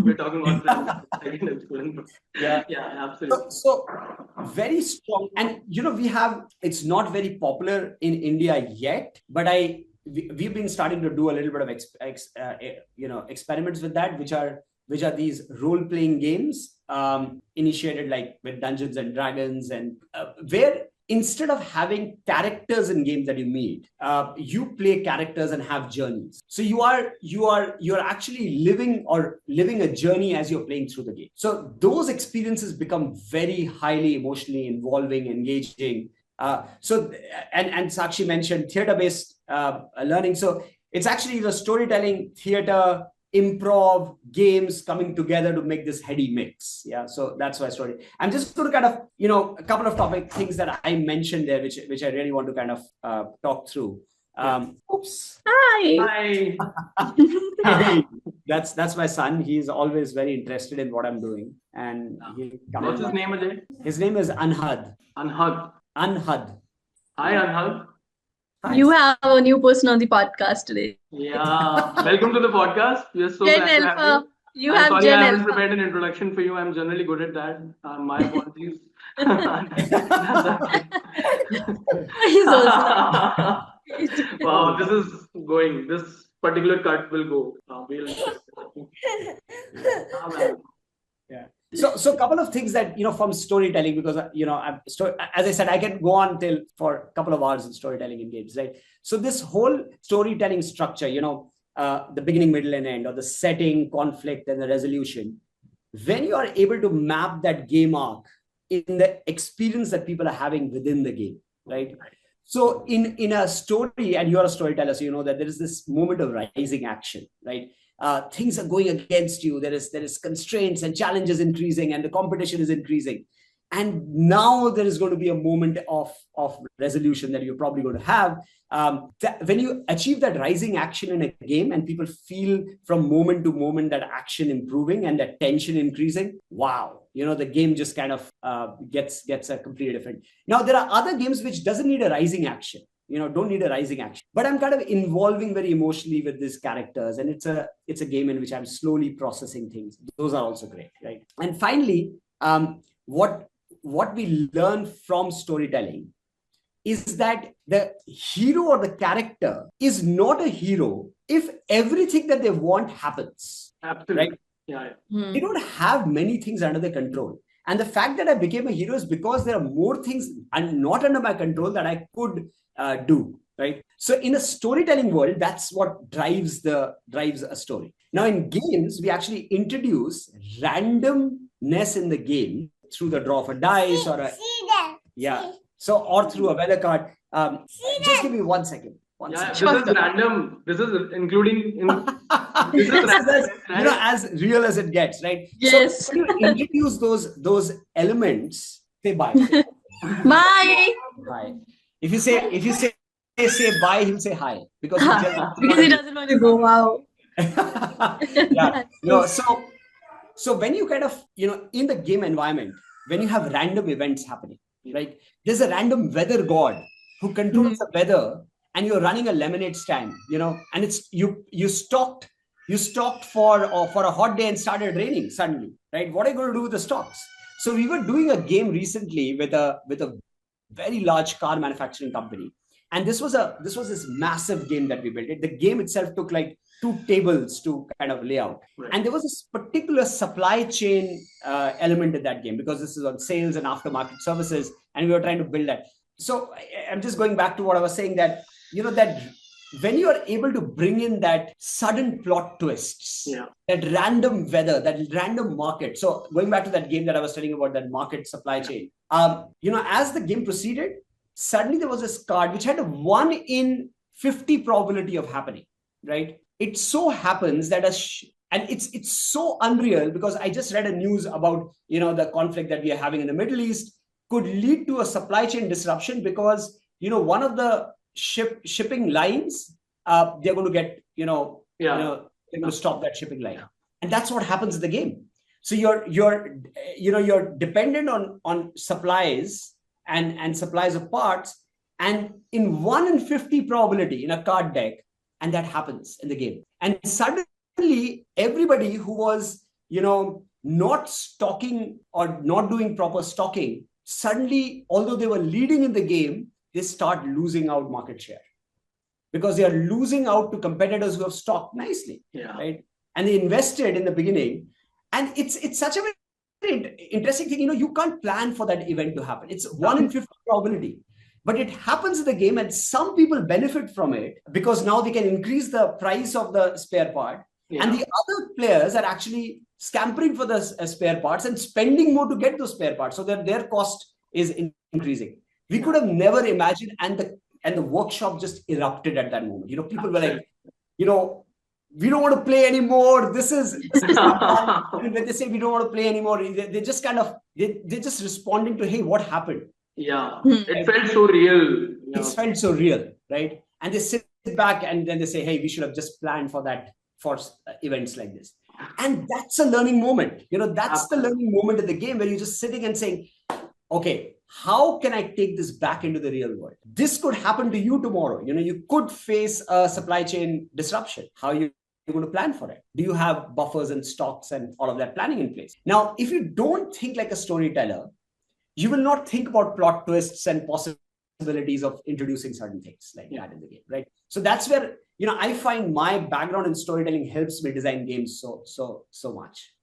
We're talking about the second episode in the row. Yeah, absolutely. So very strong. And, it's not very popular in India yet, but we've been starting to do a little bit of experiments with that, which are these role-playing games initiated like with Dungeons and Dragons, and where instead of having characters in games that you meet, you play characters and have journeys. So you're actually living a journey as you're playing through the game. So those experiences become very highly emotionally involving, engaging. And Sakshi mentioned theater-based learning. So it's actually the storytelling, theater, improv, games coming together to make this heady mix. Yeah, so that's why story. I'm just going to kind of, a couple of things that I mentioned there, which I really want to kind of talk through. Oops. Hi. Hey, that's my son. He's always very interested in what I'm doing. And what's his name, Ajay? His name is Anhad. Anhad. Hi, Anhad. Hi. You have a new person on the podcast today. Yeah. Welcome to the podcast. We are so glad to have you. You I'm have sorry, Gen I haven't Alpha. prepared an introduction for you. I'm generally good at that. My apologies. He's also not. Wow, this is going. This particular cut will go. We'll. Ah, man. Yeah. So a couple of things that from storytelling, because as I said, I can go on till for a couple of hours in storytelling in games, right? So this whole storytelling structure, the beginning, middle, and end, or the setting, conflict, and the resolution. When you are able to map that game arc in the experience that people are having within the game, right? So in a story, and you're a storyteller, so you know that there is this moment of rising action, right? Things are going against you. There is constraints and challenges increasing, and the competition is increasing. And now there is going to be a moment of resolution that you're probably going to have. When you achieve that rising action in a game, and people feel from moment to moment that action improving and that tension increasing, wow, the game just kind of gets a completely different. Now there are other games which doesn't need a rising action, don't need a rising action, but I'm kind of involving very emotionally with these characters, and it's a game in which I'm slowly processing things. Those are also great, right? And finally, what we learn from storytelling is that the hero or the character is not a hero if everything that they want happens. Absolutely. Right? Yeah. They don't have many things under their control. And the fact that I became a hero is because there are more things not under my control that I could do, right? So in a storytelling world, that's what drives a story. Now in games, we actually introduce randomness in the game through the draw of a dice or or through a weather card. Just give me 1 second. This is random. This is including this is random, right? As real as it gets, right? Yes. So when you introduce those elements, say bye. Bye. Bye. If you say bye, he'll say hi because he doesn't want to go. Wow. So when you kind of in the game environment, when you have random events happening, right? There's a random weather god who controls the weather, and you're running a lemonade stand, and it's you stocked for a hot day and started raining suddenly, right? What are you going to do with the stocks? So we were doing a game recently with a very large car manufacturing company, and this was this massive game that we built. The game itself took like 2 tables to kind of lay out, right. And there was this particular supply chain element in that game because this is on sales and aftermarket services, and we were trying to build that. So I'm just going back to what I was saying, that that when you are able to bring in that sudden plot twists, that random weather, that random market. So going back to that game that I was telling about, that market supply chain, as the game proceeded, suddenly there was this card which had a 1 in 50 probability of happening, right? It so happens that and it's so unreal because I just read a news about, the conflict that we are having in the Middle East could lead to a supply chain disruption because, one of the shipping lines, they're going to get, they're going to stop that shipping line. And that's what happens in the game. So you're dependent on supplies and supplies of parts, and in 1 in 50 probability in a card deck, and that happens in the game. And suddenly everybody who was, not stocking or not doing proper stocking, suddenly, although they were leading in the game, they start losing out market share because they are losing out to competitors who have stocked nicely, right? And they invested in the beginning, and it's such a very interesting thing. You can't plan for that event to happen. It's 1 in 50 probability, but it happens in the game, and some people benefit from it because now they can increase the price of the spare part, and the other players are actually scampering for the spare parts and spending more to get those spare parts, so that their cost is increasing. We could have never imagined, and the workshop just erupted at that moment. People were like, we don't want to play anymore. This is when they say we don't want to play anymore, they just kind of they're just responding to, hey, what happened? It felt so real. It felt so real, right? And they sit back and then they say, hey, we should have just planned for that for events like this. And that's a learning moment. That's the learning moment of the game where you're just sitting and saying, okay, how can I take this back into the real world? This could happen to you tomorrow. You could face a supply chain disruption. How you you going to plan for it? Do you have buffers and stocks and all of that planning in place? Now, if you don't think like a storyteller, you will not think about plot twists and possibilities of introducing certain things like that in the game, right? So that's where, I find my background in storytelling helps me design games so much.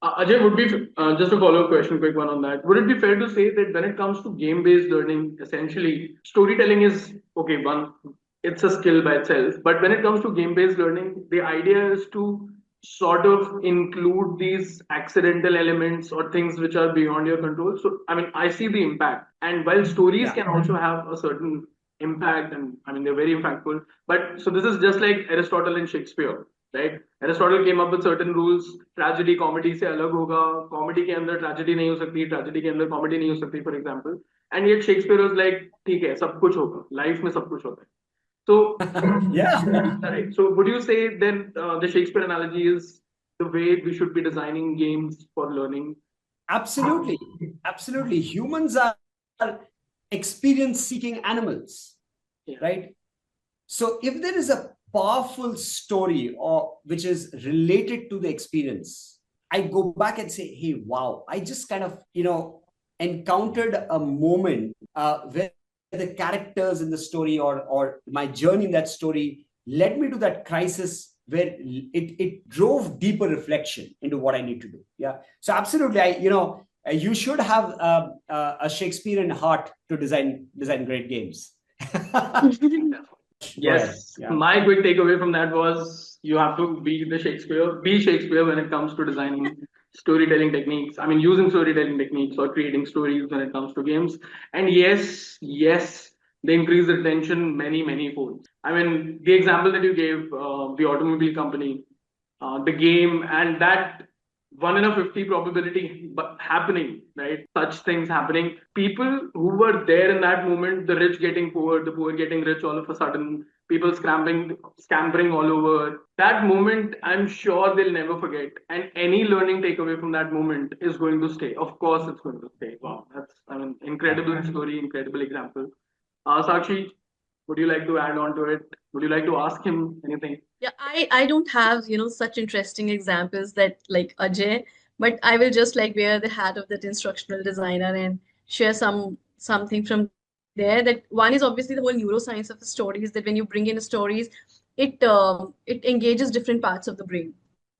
Ajay, would be just a follow-up question, quick one on that. Would it be fair to say that when it comes to game-based learning, essentially storytelling is okay, it's a skill by itself. But when it comes to game-based learning, the idea is to sort of include these accidental elements or things which are beyond your control. So, I mean, I see the impact. And while stories can also have a certain impact, and I mean, they're very impactful. But so this is just like Aristotle and Shakespeare, right? Aristotle came up with certain rules. Tragedy comedy से अलग होगा, comedy के अंदर tragedy नहीं हो सकती, tragedy के अंदर comedy नहीं हो सकती, for example. And yet Shakespeare was like, ठीक है, सब कुछ होगा, life में सब कुछ होता है. So, right. So, would you say then the Shakespeare analogy is the way we should be designing games for learning? Absolutely. Absolutely. Humans are experience-seeking animals, right? So, if there is a powerful story or which is related to the experience, I go back and say, hey, wow, I just kind of, encountered a moment where the characters in the story or my journey in that story led me to that crisis where it drove deeper reflection into what I need to do. Yeah. So absolutely, you should have a Shakespearean heart to design great games. Yes. Yeah. My quick takeaway from that was you have to be Shakespeare when it comes to designing storytelling techniques. I mean, using storytelling techniques or creating stories when it comes to games. And yes, they increase the retention many folds. I mean, the example that you gave, the automobile company, the game, and that 1 in a 50 probability happening, right? Such things happening. People who were there in that moment, the rich getting poor, the poor getting rich all of a sudden, people scampering all over. That moment, I'm sure they'll never forget. And any learning takeaway from that moment is going to stay. Of course, it's going to stay. Wow, that's incredible story, incredible example. Sakshi, would you like to add on to it? Would you like to ask him anything? Yeah, I don't have, such interesting examples that like Ajay, but I will just like wear the hat of that instructional designer and share something from there. That one is obviously the whole neuroscience of the stories, that when you bring in stories, it engages different parts of the brain.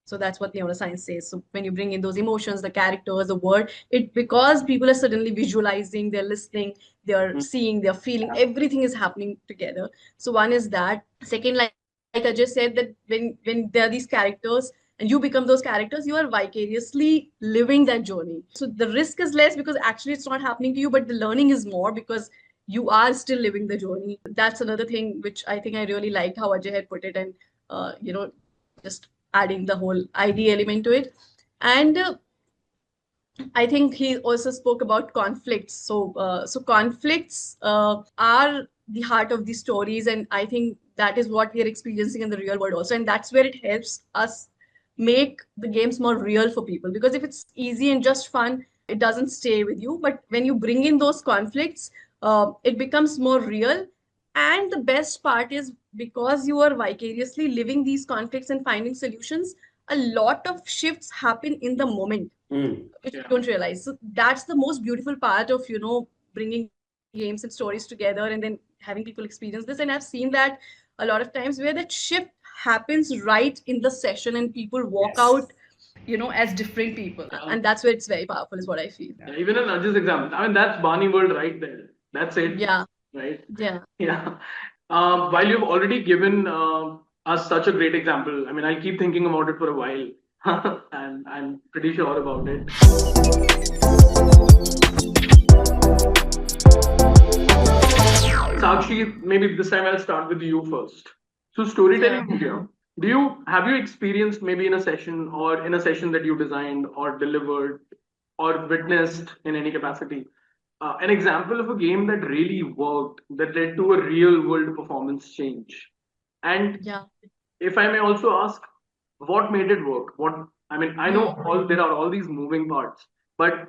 So that's what neuroscience says. So when you bring in those emotions, the characters, the word, because people are suddenly visualizing, they're listening, they're seeing, they're feeling, everything is happening together. So one is that. Second, like I just said, that when there are these characters and you become those characters, you are vicariously living that journey. So the risk is less because actually it's not happening to you, but the learning is more because you are still living the journey. That's another thing which I think I really liked how Ajay had put it, and just adding the whole ID element to it. And I think he also spoke about conflicts. So conflicts are the heart of the stories, and I think that is what we are experiencing in the real world also, and that's where it helps us make the games more real for people. Because if it's easy and just fun, it doesn't stay with you. But when you bring in those conflicts, it becomes more real. And the best part is because you are vicariously living these conflicts and finding solutions, a lot of shifts happen in the moment, which you don't realize. So that's the most beautiful part of, bringing games and stories together and then having people experience this. And I've seen that a lot of times where that shift happens right in the session and people walk out, as different people. And that's where it's very powerful, is what I feel. Yeah, even in Ajay's example, I mean, that's Barney World right there. That's it. Yeah. Right? Yeah. Yeah. While you've already given us such a great example, I mean, I'll keep thinking about it for a while. And I'm pretty sure about it. Sakshi, maybe this time I'll start with you first. So storytelling media. Have you experienced maybe in a session or in a session that you designed or delivered or witnessed in any capacity an example of a game that really worked, that led to a real world performance change? And if I may also ask, what made it work? I know there are all these moving parts, but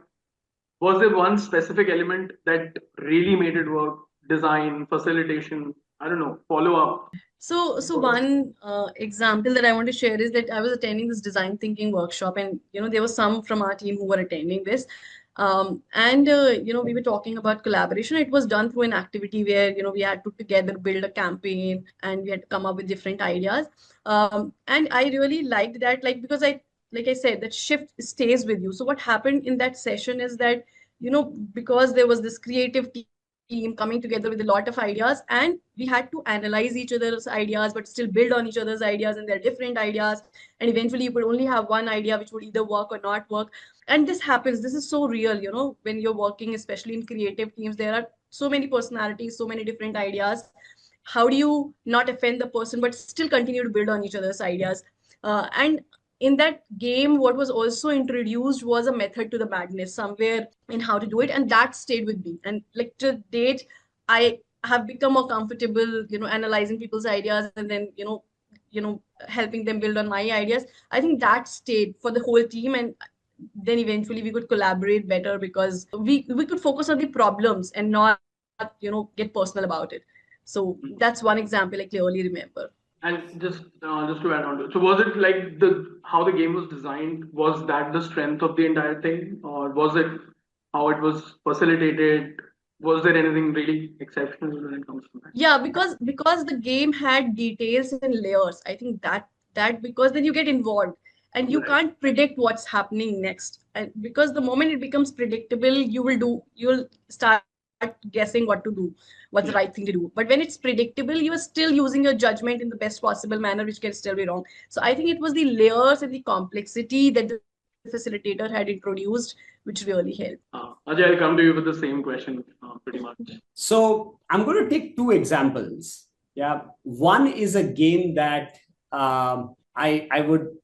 was there one specific element that really made it work? Design, facilitation, I don't know, follow up? So one example that I want to share is that I was attending this design thinking workshop, and there were some from our team who were attending this, and we were talking about collaboration. It was done through an activity where we had to together build a campaign, and we had to come up with different ideas. And I really liked that, because like I said, that shift stays with you. So what happened in that session is that because there was this creative team coming together with a lot of ideas, and we had to analyze each other's ideas but still build on each other's ideas, and they're different ideas, and eventually you could only have one idea which would either work or not work. And this happens, this is so real, when you're working, especially in creative teams, there are so many personalities, so many different ideas. How do you not offend the person but still continue to build on each other's ideas? And in that game, what was also introduced was a method to the madness somewhere in how to do it, and that stayed with me. And like to date, I have become more comfortable, analyzing people's ideas, and then helping them build on my ideas. I think that stayed for the whole team, and then eventually we could collaborate better because we could focus on the problems and not get personal about it. So that's one example I clearly remember. And just to add on to it, so was it like the how the game was designed? Was that the strength of the entire thing, or was it how it was facilitated? Was there anything really exceptional when it comes to that? Yeah, because the game had details and layers. I think that because then you get involved and you Right. can't predict what's happening next. And because the moment it becomes predictable, you'll start guessing what to do, what's the right thing to do. But when it's predictable, you are still using your judgment in the best possible manner, which can still be wrong. So I think it was the layers and the complexity that the facilitator had introduced, which really helped. Ajay, I'll come to you with the same question, pretty much. So I'm going to take two examples. Yeah, one is a game that I would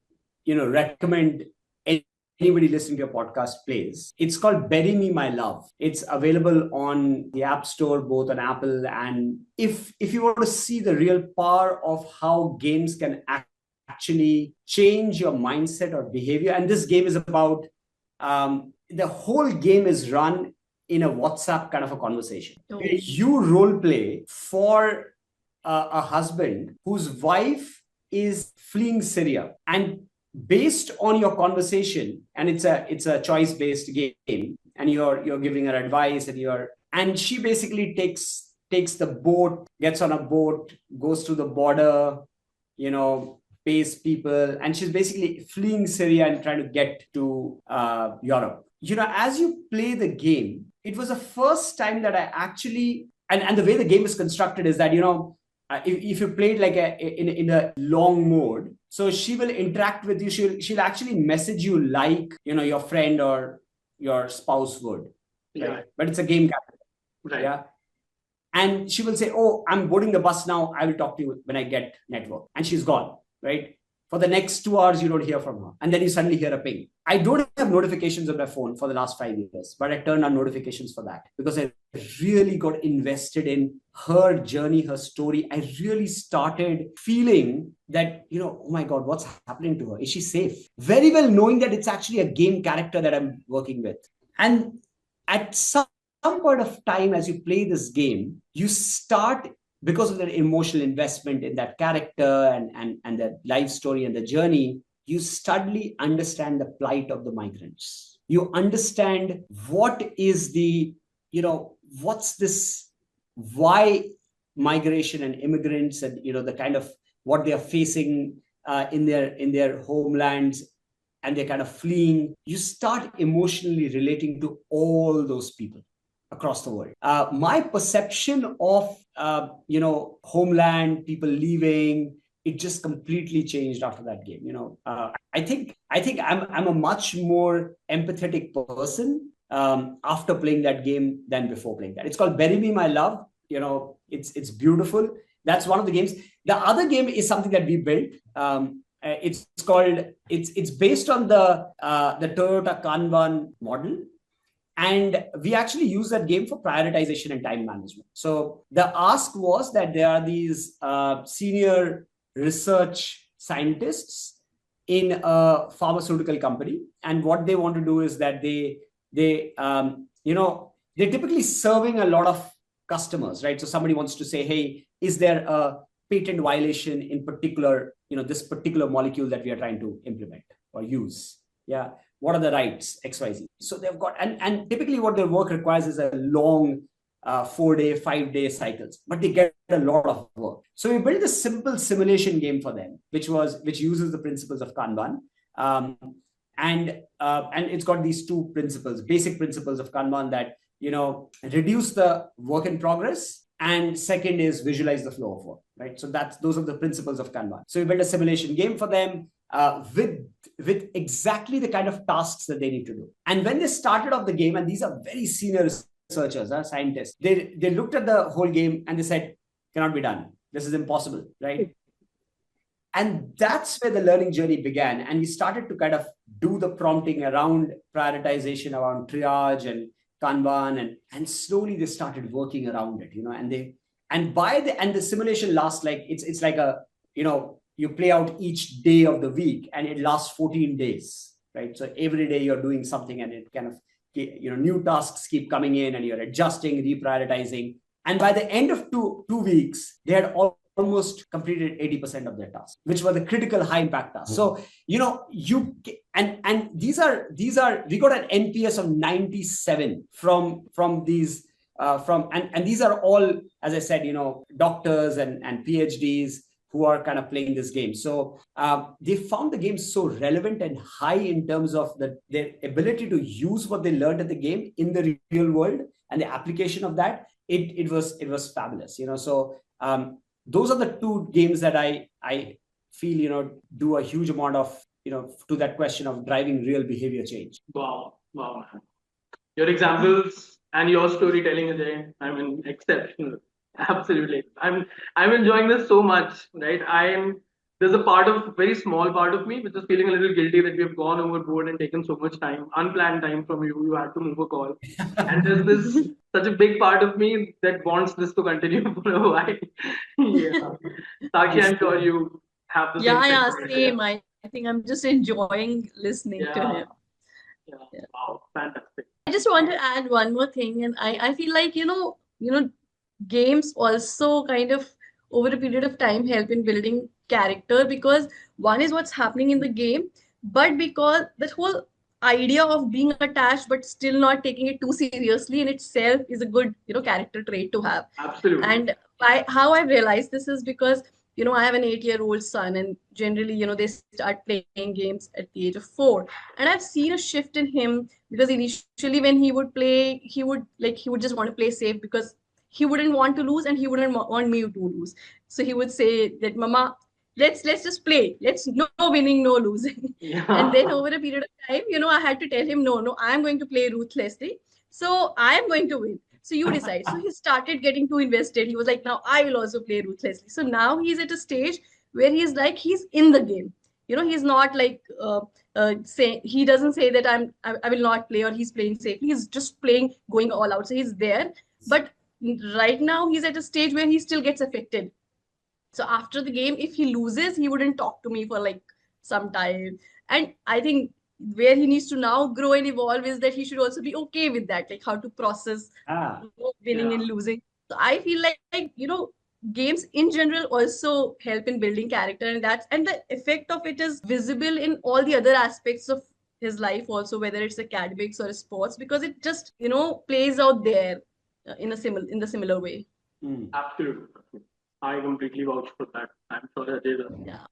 recommend anybody listening to your podcast plays. It's called Bury Me My Love. It's available on the App Store, both on Apple. And if you want to see the real power of how games can actually change your mindset or behavior, and this game is about the whole game is run in a WhatsApp kind of a conversation. Oh. You role play for a husband whose wife is fleeing Syria, and based on your conversation, and it's a choice based game, and you're giving her advice, and she basically takes the boat, gets on a boat, goes to the border, pays people, and she's basically fleeing Syria and trying to get to Europe. As you play the game, it was the first time that I actually, and the way the game is constructed is that if you play it like in a long mode, so she will interact with you. She'll actually message you like your friend or your spouse would, right? Yeah. But it's a game character, Right. yeah. And she will say, "Oh, I'm boarding the bus now. I will talk to you when I get network." And she's gone, right? For the next 2 hours, you don't hear from her, and then you suddenly hear a ping. I don't have notifications on my phone for the last 5 years, but I turned on notifications for that because I really got invested in her journey, her story. I really started feeling that, oh my God, what's happening to her? Is she safe? Very well knowing that it's actually a game character that I'm working with. And at some point of time, as you play this game, you start, because of the emotional investment in that character and the life story and the journey, you suddenly understand the plight of the migrants. You understand what is what's this, why migration and immigrants, and the kind of what they are facing in their homelands, and they're kind of fleeing. You start emotionally relating to all those people across the world. My perception of homeland, people leaving, it just completely changed after that game. I think I'm a much more empathetic person after playing that game than before playing that. It's called Bury Me My Love. It's beautiful. That's one of the games. The other game is something that we built. It's based on the Toyota Kanban model. And we actually use that game for prioritization and time management. So the ask was that there are these senior research scientists in a pharmaceutical company, and what they want to do is that they're typically serving a lot of customers, right? So somebody wants to say, hey, is there a patent violation in particular, this particular molecule that we are trying to implement or use. Yeah. What are the rights, XYZ? So they've got, and typically what their work requires is a long 4-day, 5-day cycles, but they get a lot of work. So we built a simple simulation game for them, which uses the principles of Kanban. And it's got these two principles, basic principles of Kanban, that, reduce the work in progress, and second is visualize the flow of work, right? So those are the principles of Kanban. So we built a simulation game for them with exactly the kind of tasks that they need to do. And when they started off the game, and these are very senior researchers, scientists, they looked at the whole game and they said, cannot be done. This is impossible, right? And that's where the learning journey began. And we started to kind of do the prompting around prioritization, around triage and Kanban, and slowly they started working around it, and the simulation lasts like, it's like you play out each day of the week, and it lasts 14 days, right? So every day you're doing something, and it kind of, new tasks keep coming in, and you're adjusting, reprioritizing. And by the end of two weeks, they had almost completed 80% of their tasks, which were the critical high impact tasks. So, and these are, we got an NPS of 97 from these, and these are all, as I said, doctors and PhDs who are kind of playing this game. So they found the game so relevant and high in terms of their ability to use what they learned at the game in the real world, and the application of that. It was fabulous, So those are the two games that I feel, do a huge amount of, to that question of driving real behavior change. Wow, man. Your examples and your storytelling, Ajay, I mean, exceptional. Absolutely. I'm enjoying this so much, right? There's a very small part of me which is feeling a little guilty that we have gone overboard and taken so much time, unplanned time from you. You had to move a call. And there's such a big part of me that wants this to continue for a while. Yeah. Sakshi, I'm sure you have the same. Same. I think I'm just enjoying listening to him. Yeah. Wow, fantastic. I just want to add one more thing, and I feel like, games also kind of over a period of time help in building character, because one is what's happening in the game, but because that whole idea of being attached but still not taking it too seriously in itself is a good, character trait to have. Absolutely. And how I've realized this is because, I have an 8-year-old son, and generally, they start playing games at the age of 4. And I've seen a shift in him, because initially when he would play, he would just want to play safe, because he wouldn't want to lose and he wouldn't want me to lose. So he would say that, Mama, let's just play. Let's no winning, no losing. Yeah. And then over a period of time, I had to tell him, no, I'm going to play ruthlessly. So I'm going to win. So you decide. So he started getting too invested. He was like, now I will also play ruthlessly. So now he's at a stage where he's like, he's in the game. He's not like he doesn't say that I will not play, or he's playing safely. He's just playing, going all out. So he's there. But right now he's at a stage where he still gets affected. So after the game, if he loses, he wouldn't talk to me for like some time. And I think where he needs to now grow and evolve is that he should also be okay with that, like how to process winning and losing. So I feel like games in general also help in building character, and the effect of it is visible in all the other aspects of his life also, whether it's academics or sports, because it just plays out there in the similar way. Absolutely. I completely vouch for that. I'm sure that is. Yeah.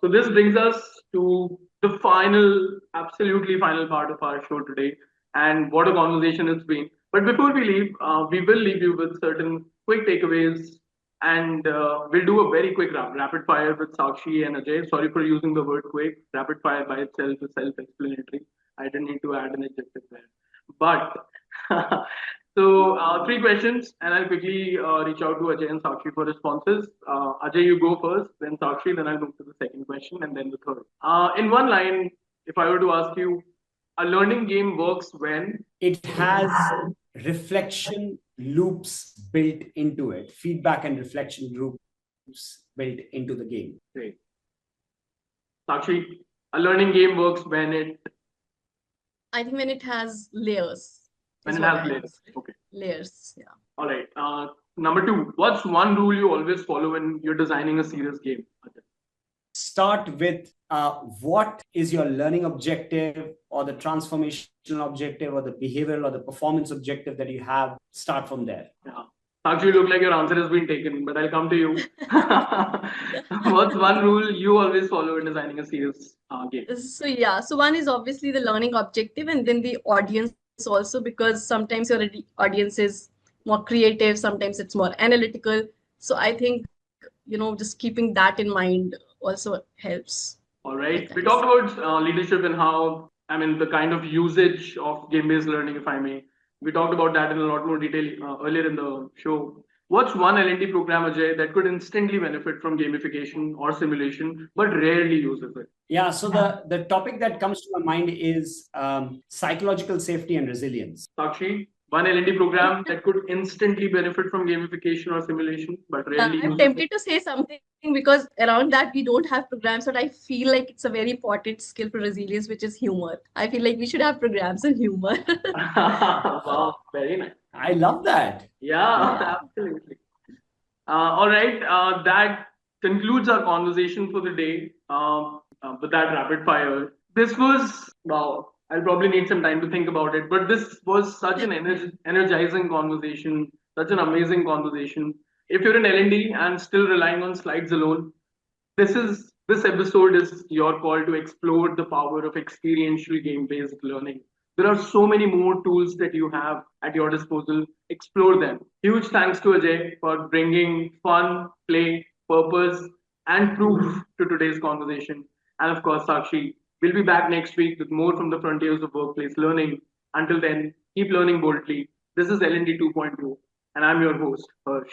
So this brings us to the absolutely final part of our show today, and what a conversation it's been. But before we leave, we will leave you with certain quick takeaways, and we'll do a very quick rapid fire with Sakshi and Ajay. Sorry for using the word quick. Rapid fire by itself is self-explanatory. I didn't need to add an adjective there. But so 3 questions, and I'll quickly reach out to Ajay and Sakshi for responses. Ajay, you go first, then Sakshi, then I'll move to the second question, and then the third. In one line, if I were to ask you, a learning game works when it has reflection loops built into it, feedback and reflection loops built into the game. Great. Sakshi, a learning game works when I think when it has layers. When it has layers. Okay. Layers, yeah. All right. Number two, what's one rule you always follow when you're designing a serious game? Start with what is your learning objective or the transformational objective or the behavioral or the performance objective that you have. Start from there. Yeah. Actually, look like your answer has been taken, but I'll come to you. What's one rule you always follow in designing a serious game? So yeah, so one is obviously the learning objective, and then the audience also, because sometimes your audience is more creative, sometimes it's more analytical. So I think, just keeping that in mind also helps All at right. We times. talked about leadership and how, I mean, the kind of usage of game-based learning, if I may. We talked about that in a lot more detail earlier in the show. What's one L&D program, Ajay, that could instantly benefit from gamification or simulation, but rarely uses it? Yeah, so the topic that comes to my mind is psychological safety and resilience. Sakshi, one L&D program that could instantly benefit from gamification or simulation, but Yeah, rarely I'm uses it. tempted to say something because around that we don't have programs, but I feel like it's a very important skill for resilience, which is humor. I feel like we should have programs in humor. Wow, very nice. I love that. Yeah, Yeah. absolutely. All right, that concludes our conversation for the day. With that rapid fire, this was wow. I'll probably need some time to think about it, but this was such an energizing conversation, such an amazing conversation. If you're in L&D and still relying on slides alone, this episode is your call to explore the power of experiential game-based learning. There are so many more tools that you have at your disposal. Explore them. Huge thanks to Ajay for bringing fun, play, purpose, and proof to today's conversation. And of course, Sakshi, we'll be back next week with more from the frontiers of workplace learning. Until then, keep learning boldly. This is LND 2.0, and I'm your host, Harsh.